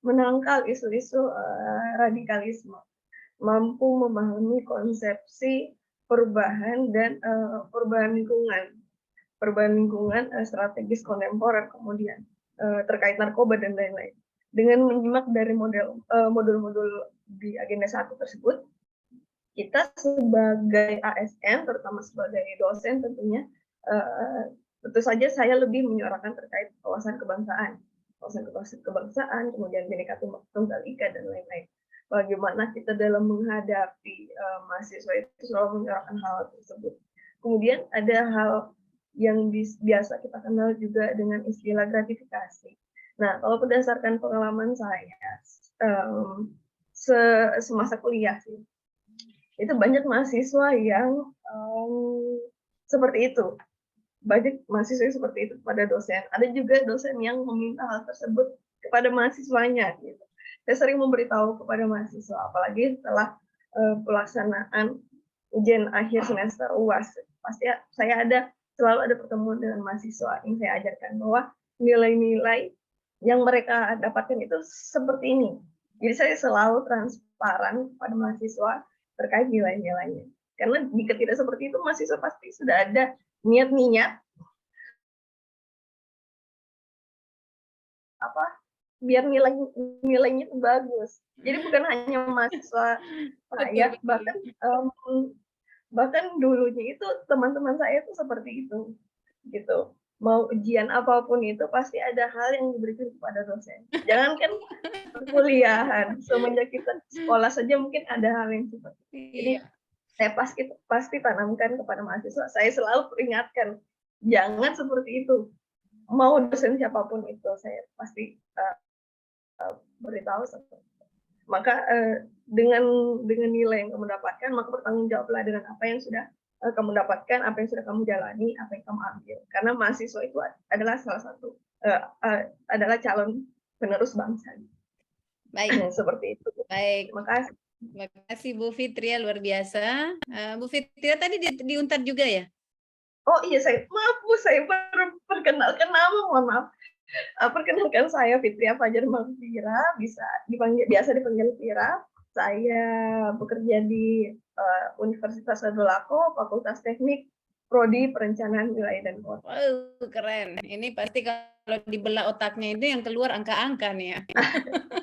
menangkal isu-isu radikalisme, mampu memahami konsepsi perubahan dan perubahan lingkungan strategis kontemporer, kemudian terkait narkoba dan lain-lain. Dengan menyimak dari modul-modul di agenda 1 tersebut, kita sebagai ASN, terutama sebagai dosen tentunya, tentu saja saya lebih menyuarakan terkait wawasan kebangsaan, kemudian Bhinneka Tunggal Ika dan lain-lain. Bagaimana kita dalam menghadapi mahasiswa itu selalu menyuarakan hal tersebut. Kemudian ada hal yang biasa kita kenal juga dengan istilah gratifikasi. Nah, kalau berdasarkan pengalaman saya semasa kuliah sih, itu banyak mahasiswa yang seperti itu. Banyak mahasiswa seperti itu kepada dosen. Ada juga dosen yang meminta hal tersebut kepada mahasiswanya. Gitu. Saya sering memberitahu kepada mahasiswa, apalagi setelah pelaksanaan ujian akhir semester UAS. Pasti selalu ada pertemuan dengan mahasiswa yang saya ajarkan bahwa nilai-nilai yang mereka dapatkan itu seperti ini. Jadi saya selalu transparan pada mahasiswa terkait nilai-nilainya. Karena jika tidak seperti itu, mahasiswa pasti sudah ada niat-niat biar nilainya itu bagus. Jadi bukan hanya mahasiswa saya, bahkan dulunya itu teman-teman saya itu seperti itu, gitu. Mau ujian apapun itu pasti ada hal yang diberikan kepada dosen. Jangankan perkuliahan, semenjak kita sekolah saja mungkin ada hal yang seperti itu. Jadi saya pasti tanamkan kepada mahasiswa. Saya selalu peringatkan, jangan seperti itu. Mau dosen siapapun itu, saya pasti beritahu seperti itu. Maka dengan nilai yang kamu dapatkan, maka bertanggung jawablah dengan apa yang sudah kamu dapatkan, apa yang sudah kamu jalani, apa yang kamu ambil. Karena mahasiswa itu adalah salah satu adalah calon penerus bangsa. Baik. Seperti itu. Baik. Terima kasih. Terima kasih Bu Fitria, luar biasa. Bu Fitria tadi di Untar juga ya? Oh iya, maaf Bu, saya baru perkenalkan nama, mohon maaf. Perkenalkan saya Fitria Fajar Magfira, biasa dipanggil Fira. Saya bekerja di Universitas Sadolako, Fakultas Teknik, Prodi Perencanaan Wilayah dan Kota. Wow, keren. Ini pasti kalau dibelah otaknya itu yang keluar angka-angka nih ya.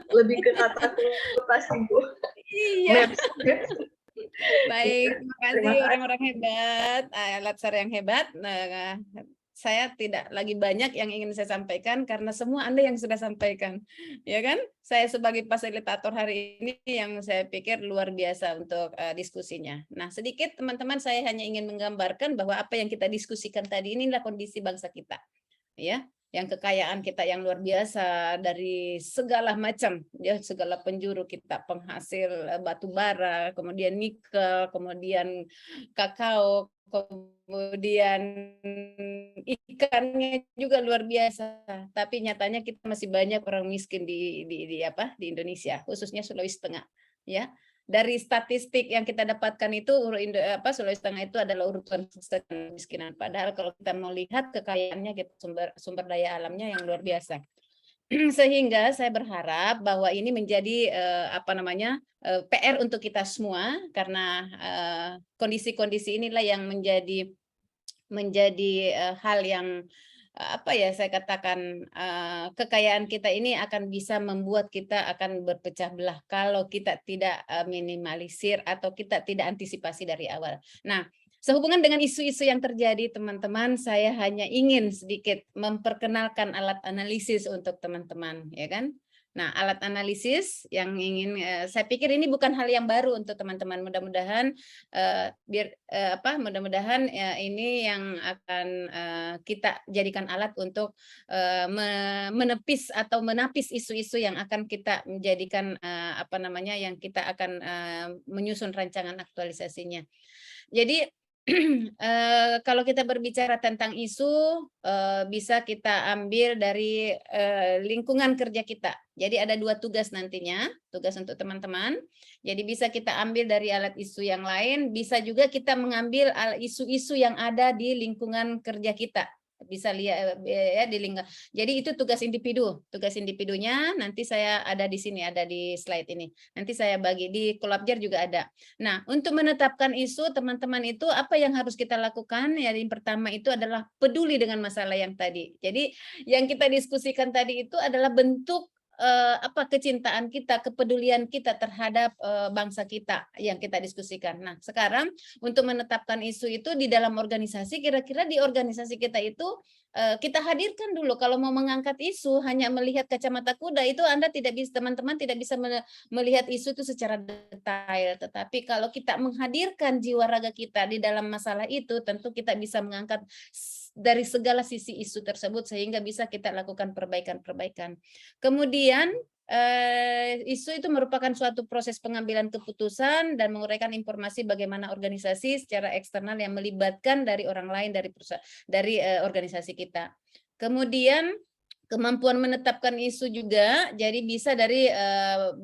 Lebih ke kata kota sih Bu. Iya. Baik, terima kasih orang-orang hebat, Latsar yang hebat. Nah, saya tidak lagi banyak yang ingin saya sampaikan karena semua Anda yang sudah sampaikan, ya kan? Saya sebagai fasilitator hari ini yang saya pikir luar biasa untuk diskusinya. Nah, sedikit teman-teman, saya hanya ingin menggambarkan bahwa apa yang kita diskusikan tadi inilah kondisi bangsa kita, ya. Yang kekayaan kita yang luar biasa dari segala macam, ya, segala penjuru kita, penghasil batu bara, kemudian nikel, kemudian kakao, kemudian ikannya juga luar biasa. Tapi nyatanya kita masih banyak orang miskin di Indonesia, khususnya Sulawesi Tengah, ya. Dari statistik yang kita dapatkan itu Sulawesi Tengah itu adalah urutan kemiskinan. Padahal kalau kita mau lihat kekayaannya, kita sumber daya alamnya yang luar biasa. Sehingga saya berharap bahwa ini menjadi PR untuk kita semua, karena kondisi-kondisi inilah yang menjadi hal yang saya katakan, kekayaan kita ini akan bisa membuat kita akan berpecah belah kalau kita tidak minimalisir atau kita tidak antisipasi dari awal. Nah, sehubungan dengan isu-isu yang terjadi, teman-teman, saya hanya ingin sedikit memperkenalkan alat analisis untuk teman-teman, ya kan? Nah, alat analisis yang ingin saya pikir ini bukan hal yang baru untuk teman-teman. Mudah-mudahan mudah-mudahan ini yang akan kita jadikan alat untuk menepis atau menapis isu-isu yang akan kita menjadikan yang kita akan menyusun rancangan aktualisasinya. Jadi kalau kita berbicara tentang isu, bisa kita ambil dari lingkungan kerja kita. Jadi ada 2 tugas nantinya, tugas untuk teman-teman. Jadi bisa kita ambil dari alat isu yang lain, bisa juga kita mengambil isu-isu yang ada di lingkungan kerja kita. Bisa lihat ya di lingkungan. Jadi itu tugas individu. Tugas individunya nanti saya ada di sini, ada di slide ini. Nanti saya bagi di Kolabjar juga ada. Nah, untuk menetapkan isu, teman-teman, itu apa yang harus kita lakukan? Yang pertama itu adalah peduli dengan masalah yang tadi. Jadi yang kita diskusikan tadi itu adalah bentuk kecintaan kita, kepedulian kita terhadap bangsa kita yang kita diskusikan. Nah, sekarang untuk menetapkan isu itu di dalam organisasi, kira-kira di organisasi kita itu kita hadirkan dulu. Kalau mau mengangkat isu hanya melihat kacamata kuda, itu Anda tidak bisa, teman-teman tidak bisa melihat isu itu secara detail. Tetapi kalau kita menghadirkan jiwa raga kita di dalam masalah itu, tentu kita bisa mengangkat dari segala sisi isu tersebut sehingga bisa kita lakukan perbaikan-perbaikan. Kemudian isu itu merupakan suatu proses pengambilan keputusan dan menguraikan informasi bagaimana organisasi secara eksternal yang melibatkan dari orang lain dari organisasi kita. Kemudian kemampuan menetapkan isu juga, jadi bisa dari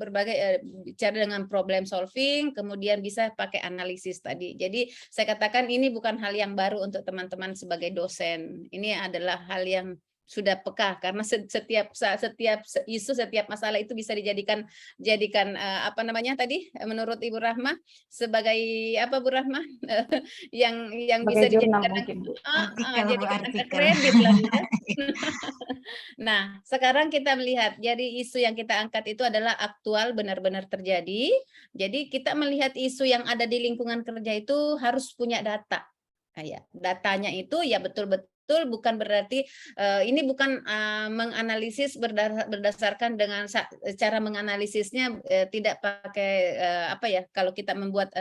berbagai cara dengan problem solving, kemudian bisa pakai analisis tadi. Jadi saya katakan ini bukan hal yang baru untuk teman-teman sebagai dosen. Ini adalah hal yang sudah peka karena setiap isu, setiap masalah itu bisa dijadikan tadi menurut Ibu Rahma sebagai apa Bu Rahma yang bisa dijadikan angka kredit lah ya. Nah, sekarang kita melihat jadi isu yang kita angkat itu adalah aktual, benar-benar terjadi. Jadi kita melihat isu yang ada di lingkungan kerja itu harus punya data. Ya, datanya itu ya betul-betul betul, bukan berarti ini bukan menganalisis berdasarkan dengan cara menganalisisnya tidak pakai apa ya, kalau kita membuat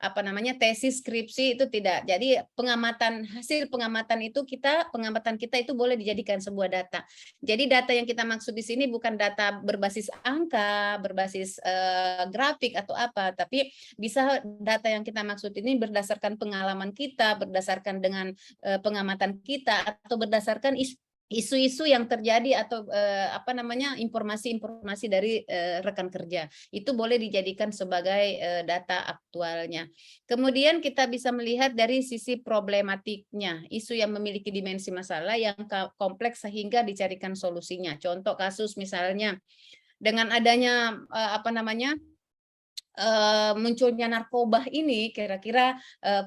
apa namanya tesis skripsi itu tidak. Jadi hasil pengamatan kita itu boleh dijadikan sebuah data. Jadi data yang kita maksud di sini bukan data berbasis angka, berbasis grafik atau apa, tapi bisa data yang kita maksud ini berdasarkan pengalaman kita, berdasarkan dengan pengamatan kita, atau berdasarkan isu-isu yang terjadi, atau apa namanya informasi-informasi dari rekan kerja. Itu boleh dijadikan sebagai data aktualnya. Kemudian kita bisa melihat dari sisi problematiknya, isu yang memiliki dimensi masalah yang kompleks sehingga dicarikan solusinya. Contoh kasus misalnya dengan adanya apa namanya munculnya narkoba ini, kira-kira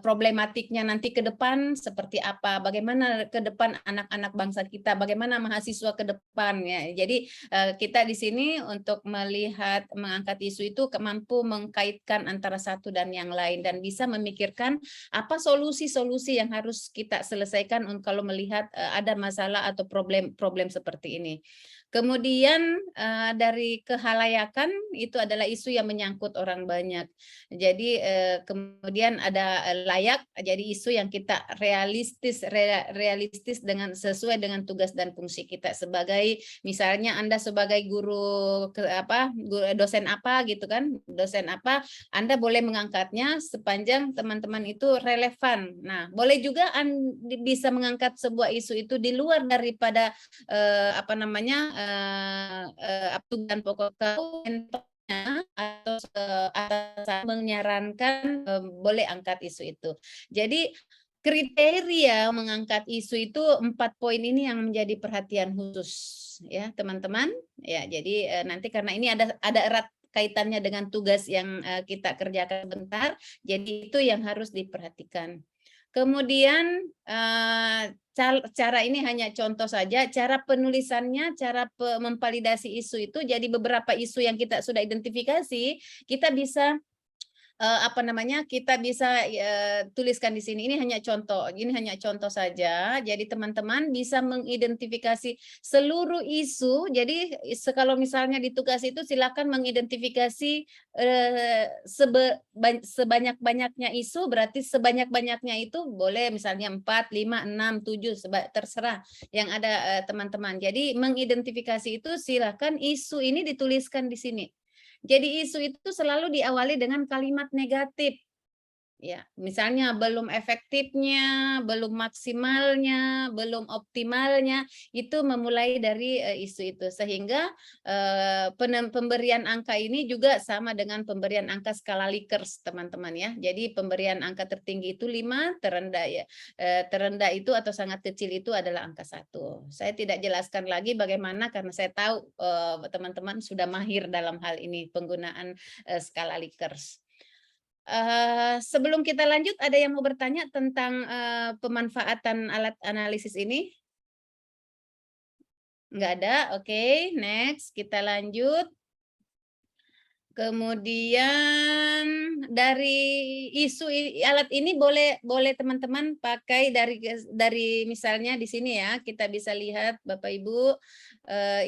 problematiknya nanti ke depan seperti apa, bagaimana ke depan anak-anak bangsa kita, bagaimana mahasiswa ke depan ya. Jadi kita di sini untuk melihat, mengangkat isu itu mampu mengkaitkan antara satu dan yang lain, dan bisa memikirkan apa solusi-solusi yang harus kita selesaikan kalau melihat ada masalah atau problem seperti ini. Kemudian dari kehalayakan itu adalah isu yang menyangkut orang banyak. Jadi kemudian ada layak, jadi isu yang kita realistis dengan sesuai dengan tugas dan fungsi kita sebagai, misalnya Anda sebagai guru dosen apa gitu kan, dosen apa, Anda boleh mengangkatnya sepanjang teman-teman itu relevan. Nah, boleh juga bisa mengangkat sebuah isu itu di luar daripada apa namanya tugas pokok atau atasan menyarankan boleh angkat isu itu. Jadi kriteria mengangkat isu itu 4 poin ini yang menjadi perhatian khusus ya teman-teman. Ya, jadi nanti karena ini ada erat kaitannya dengan tugas yang kita kerjakan sebentar, jadi itu yang harus diperhatikan. Kemudian cara ini hanya contoh saja, cara penulisannya, cara memvalidasi isu itu, jadi beberapa isu yang kita sudah identifikasi, kita bisa kita bisa tuliskan di sini. Ini hanya contoh saja. Jadi teman-teman bisa mengidentifikasi seluruh isu. Jadi kalau misalnya di tugas itu silakan mengidentifikasi sebanyak-banyaknya isu, berarti sebanyak-banyaknya itu boleh misalnya 4, 5, 6, 7, terserah yang ada teman-teman. Jadi mengidentifikasi itu silakan isu ini dituliskan di sini. Jadi isu itu selalu diawali dengan kalimat negatif. Ya, misalnya belum efektifnya, belum maksimalnya, belum optimalnya, itu memulai dari isu itu. Sehingga pemberian angka ini juga sama dengan pemberian angka skala Likert, teman-teman ya. Jadi pemberian angka tertinggi itu 5, terendah ya. Terendah itu atau sangat kecil itu adalah angka 1. Saya tidak jelaskan lagi bagaimana karena saya tahu teman-teman sudah mahir dalam hal ini penggunaan skala Likert. Sebelum kita lanjut, ada yang mau bertanya tentang pemanfaatan alat analisis ini? Enggak ada, oke. Next, kita lanjut. Kemudian dari isu alat ini boleh teman-teman pakai dari misalnya di sini ya, kita bisa lihat Bapak Ibu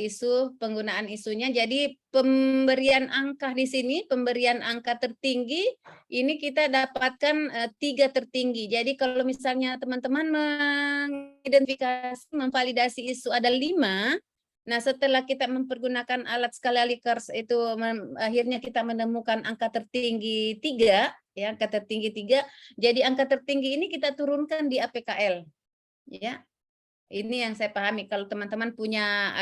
isu, penggunaan isunya. Jadi pemberian angka di sini, pemberian angka tertinggi ini kita dapatkan 3 tertinggi. Jadi kalau misalnya teman-teman mengidentifikasi, memvalidasi isu ada 5. Nah, setelah kita mempergunakan alat skala Likert itu akhirnya kita menemukan angka tertinggi 3, ya, angka tertinggi 3. Jadi angka tertinggi ini kita turunkan di APKL. Ya. Ini yang saya pahami. Kalau teman-teman punya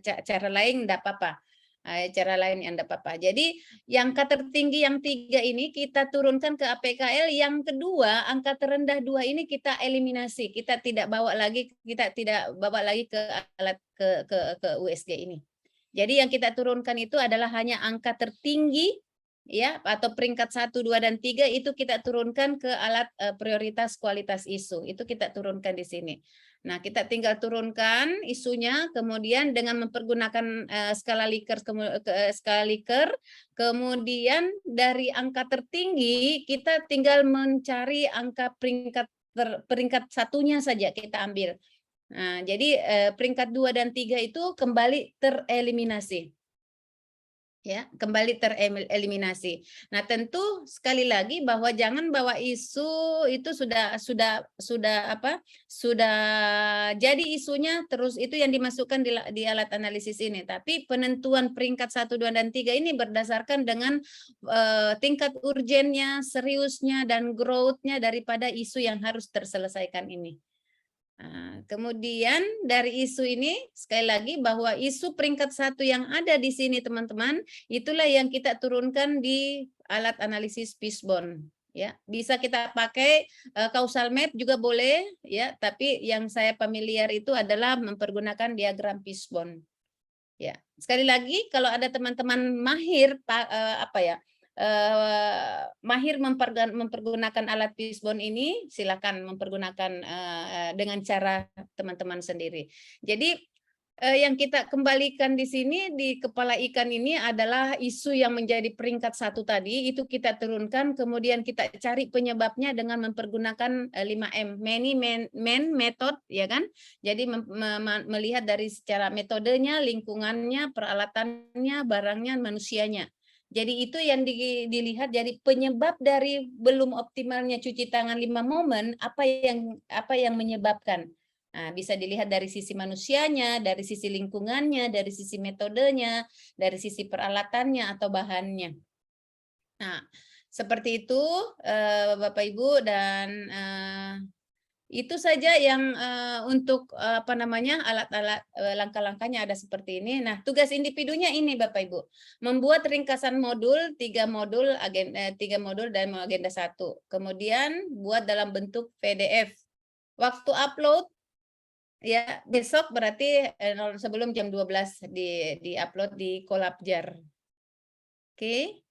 cara lain enggak apa-apa. Cara lain yang enggak apa-apa. Jadi yang angka tertinggi yang 3 ini kita turunkan ke APKL, yang kedua angka terendah 2 ini kita eliminasi. Kita tidak bawa lagi ke alat ke USG ini. Jadi yang kita turunkan itu adalah hanya angka tertinggi ya, atau peringkat 1, 2 dan 3 itu kita turunkan ke alat prioritas kualitas isu. Itu kita turunkan di sini. Nah, kita tinggal turunkan isunya, kemudian dengan mempergunakan skala Likert, kemudian dari angka tertinggi kita tinggal mencari angka peringkat satunya saja kita ambil. Nah, jadi peringkat 2 dan 3 itu kembali tereliminasi. Ya, kembali tereliminasi. Nah, tentu sekali lagi bahwa jangan bawa isu itu sudah jadi isunya terus itu yang dimasukkan di alat analisis ini. Tapi penentuan peringkat 1, 2 dan 3 ini berdasarkan dengan tingkat urgennya, seriusnya dan growth-nya daripada isu yang harus terselesaikan ini. Nah, kemudian dari isu ini sekali lagi bahwa isu peringkat 1 yang ada di sini teman-teman, itulah yang kita turunkan di alat analisis Fishbone. Ya, bisa kita pakai causal map juga boleh ya, tapi yang saya familiar itu adalah mempergunakan diagram Fishbone. Ya, sekali lagi kalau ada teman-teman mahir mahir mempergunakan alat Fishbone ini, silakan mempergunakan dengan cara teman-teman sendiri. Jadi yang kita kembalikan di sini di kepala ikan ini adalah isu yang menjadi peringkat 1 tadi, itu kita turunkan, kemudian kita cari penyebabnya dengan mempergunakan 5M, many man method, ya kan? Jadi melihat dari secara metodenya, lingkungannya, peralatannya, barangnya, manusianya. Jadi itu yang dilihat, jadi penyebab dari belum optimalnya cuci tangan 5 momen, apa yang menyebabkan. Nah, bisa dilihat dari sisi manusianya, dari sisi lingkungannya, dari sisi metodenya, dari sisi peralatannya atau bahannya. Nah, seperti itu Bapak Ibu, dan itu saja yang untuk alat-alat langkah-langkahnya ada seperti ini. Nah, tugas individunya ini Bapak Ibu, membuat ringkasan modul, 3 modul dan agenda 1. Kemudian buat dalam bentuk PDF. Waktu upload ya besok, berarti sebelum jam 12 di-upload di Collabjar. Oke.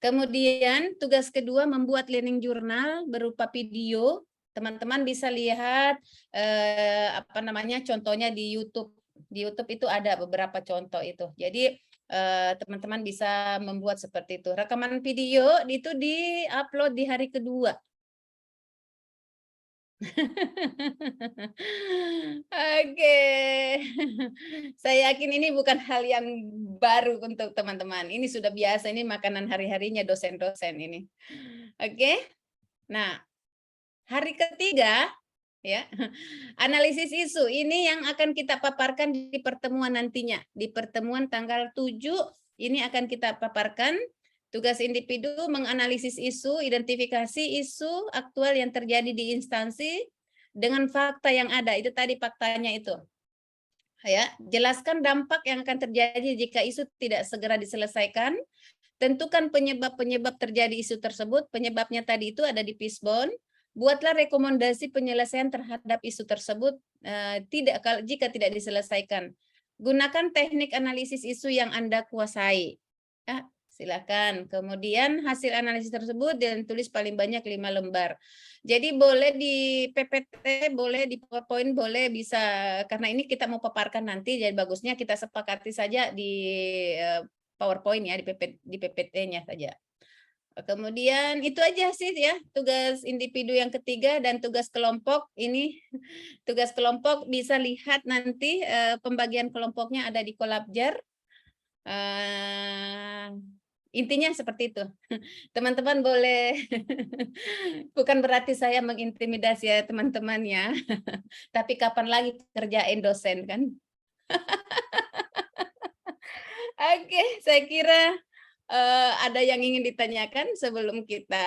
Kemudian tugas kedua membuat learning journal berupa video. Teman-teman bisa lihat contohnya di YouTube. Di YouTube itu ada beberapa contoh itu. Jadi teman-teman bisa membuat seperti itu. Rekaman video itu di-upload di hari kedua. Oke. Saya yakin ini bukan hal yang baru untuk teman-teman. Ini sudah biasa, ini makanan hari-harinya dosen-dosen ini. Oke. Nah, hari ketiga ya, analisis isu ini yang akan kita paparkan di pertemuan nantinya. Di pertemuan tanggal 7 ini akan kita paparkan. Tugas individu menganalisis isu, identifikasi isu aktual yang terjadi di instansi dengan fakta yang ada. Itu tadi faktanya itu. Ya, jelaskan dampak yang akan terjadi jika isu tidak segera diselesaikan. Tentukan penyebab-penyebab terjadi isu tersebut. Penyebabnya tadi itu ada di Fishbone. Buatlah rekomendasi penyelesaian terhadap isu tersebut jika tidak diselesaikan. Gunakan teknik analisis isu yang Anda kuasai. Ya, silakan. Kemudian hasil analisis tersebut ditulis paling banyak 5 lembar. Jadi boleh di PPT, boleh di PowerPoint, boleh bisa, karena ini kita mau paparkan nanti, jadi bagusnya kita sepakati saja di PowerPoint ya, di PPT-nya saja. Kemudian itu aja sih ya, tugas individu yang ketiga. Dan tugas kelompok ini, tugas kelompok bisa lihat nanti pembagian kelompoknya ada di Collabjar. Intinya seperti itu. Teman-teman boleh, bukan berarti saya mengintimidasi ya teman-teman ya, tapi kapan lagi kerjain dosen kan? Oke, saya kira ada yang ingin ditanyakan sebelum kita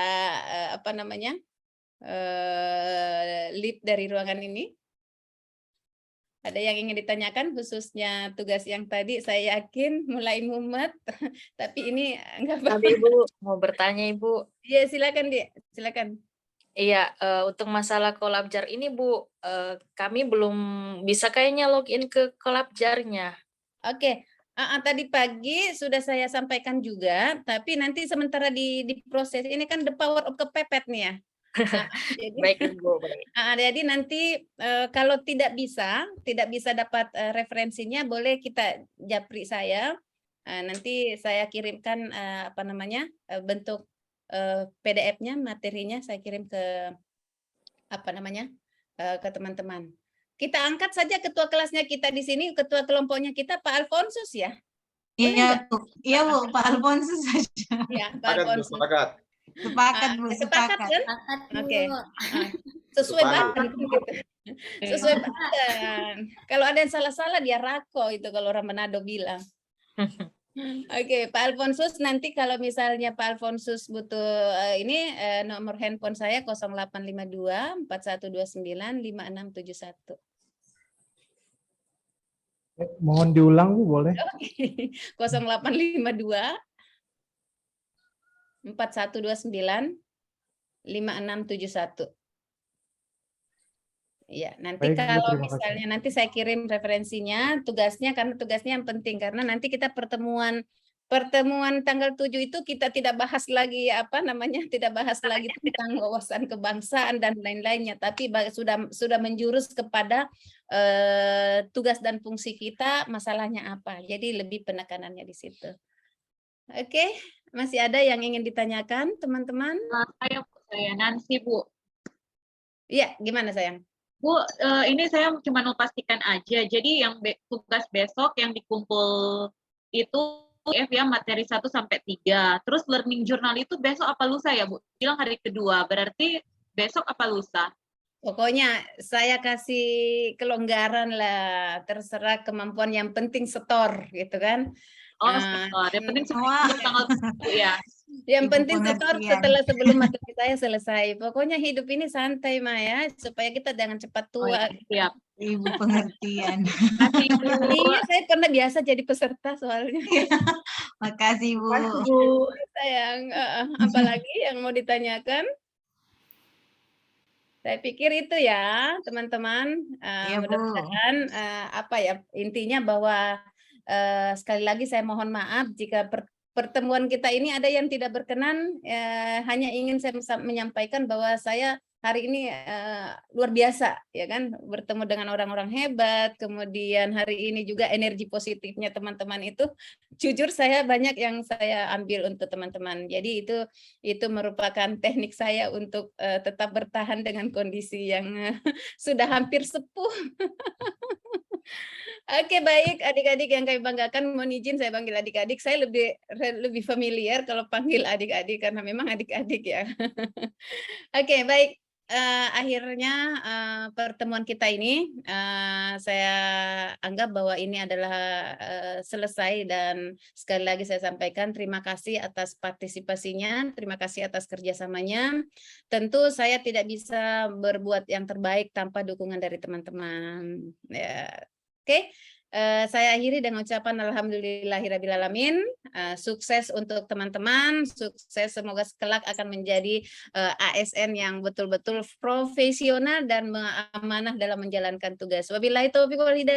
leave dari ruangan ini? Ada yang ingin ditanyakan khususnya tugas yang tadi, saya yakin mulai mumet, tapi ini enggak apa-apa. Ibu mau bertanya Ibu. Iya silakan silakan. Iya, untuk masalah Collabjar ini Bu, kami belum bisa kayaknya login ke Collabjar-nya. Oke, tadi pagi sudah saya sampaikan juga, tapi nanti sementara diproses. Ini kan the power of kepepet nih ya. Jadi, baik Ibu, baik. Jadi nanti kalau tidak bisa dapat referensinya, boleh kita japri saya. Nanti saya kirimkan bentuk PDF-nya, materinya saya kirim ke ke teman-teman. kita angkat saja ketua kelasnya kita di sini, ketua kelompoknya kita Pak Alfonsus ya. Iya Bu, iya Bu, Pak Alfonsus saja. Ya, Pak Alfonsus. Sepakat Bu, Sepakat sepakat. kan? Oke. Sesuai banget. Sesuai banget. Kalau ada yang salah-salah dia rako itu kalau orang Manado bilang. Oke, Pak Alfonsus, nanti kalau misalnya Pak Alfonsus butuh nomor handphone saya 0852 4129 5671. Mohon diulang Bu, boleh? Oke. 0852 4129 5671. Iya, nanti Baik, Bu, kalau terima kasih. misalnya nanti saya kirim referensinya, tugasnya karena tugasnya yang penting karena nanti kita pertemuan tanggal 7 itu kita tidak bahas lagi tidak bahas lagi tentang wawasan kebangsaan dan lain-lainnya, tapi sudah menjurus kepada tugas dan fungsi kita, masalahnya apa. Jadi lebih penekanannya di situ. Oke, masih ada yang ingin ditanyakan, teman-teman? Saya Nancy, Bu. Iya, gimana sayang? Bu, ini saya cuma mau pastikan aja. Jadi yang tugas besok yang dikumpul itu ya materi 1 sampai 3. Terus learning journal itu besok apa lusa ya, Bu? Bilang hari kedua. Berarti besok apa lusa? Pokoknya saya kasih kelonggaran lah, terserah kemampuan, yang penting setor gitu kan. Oh, setor. Yang penting tanggal 1 ya. Yang penting setor sebelum materi saya selesai. Pokoknya hidup ini santai Maya, supaya kita jangan cepat tua. Siap. Ibu pengertian. Iya, saya pernah biasa jadi peserta soalnya. Makasih Bu. Sayang, apalagi yang mau ditanyakan? Saya pikir itu ya, teman-teman. Mudah-mudahan intinya bahwa sekali lagi saya mohon maaf jika pertemuan kita ini ada yang tidak berkenan. Hanya ingin saya menyampaikan bahwa saya hari ini luar biasa, ya kan, bertemu dengan orang-orang hebat. Kemudian hari ini juga energi positifnya teman-teman itu, jujur saya banyak yang saya ambil untuk teman-teman. Jadi itu merupakan teknik saya untuk tetap bertahan dengan kondisi yang sudah hampir sepuh. Oke, baik adik-adik yang kami banggakan, mohon izin saya panggil adik-adik. Saya lebih familiar kalau panggil adik-adik karena memang adik-adik ya. Oke, baik. Akhirnya pertemuan kita ini saya anggap bahwa ini adalah selesai, dan sekali lagi saya sampaikan terima kasih atas partisipasinya, terima kasih atas kerjasamanya. Tentu saya tidak bisa berbuat yang terbaik tanpa dukungan dari teman-teman. Ya. Oke. Saya akhiri dengan ucapan alhamdulillahirrabbilalamin. Sukses untuk teman-teman, sukses, semoga kelak akan menjadi ASN yang betul-betul profesional dan amanah dalam menjalankan tugas. Wabillahi taufiq wal hidayah.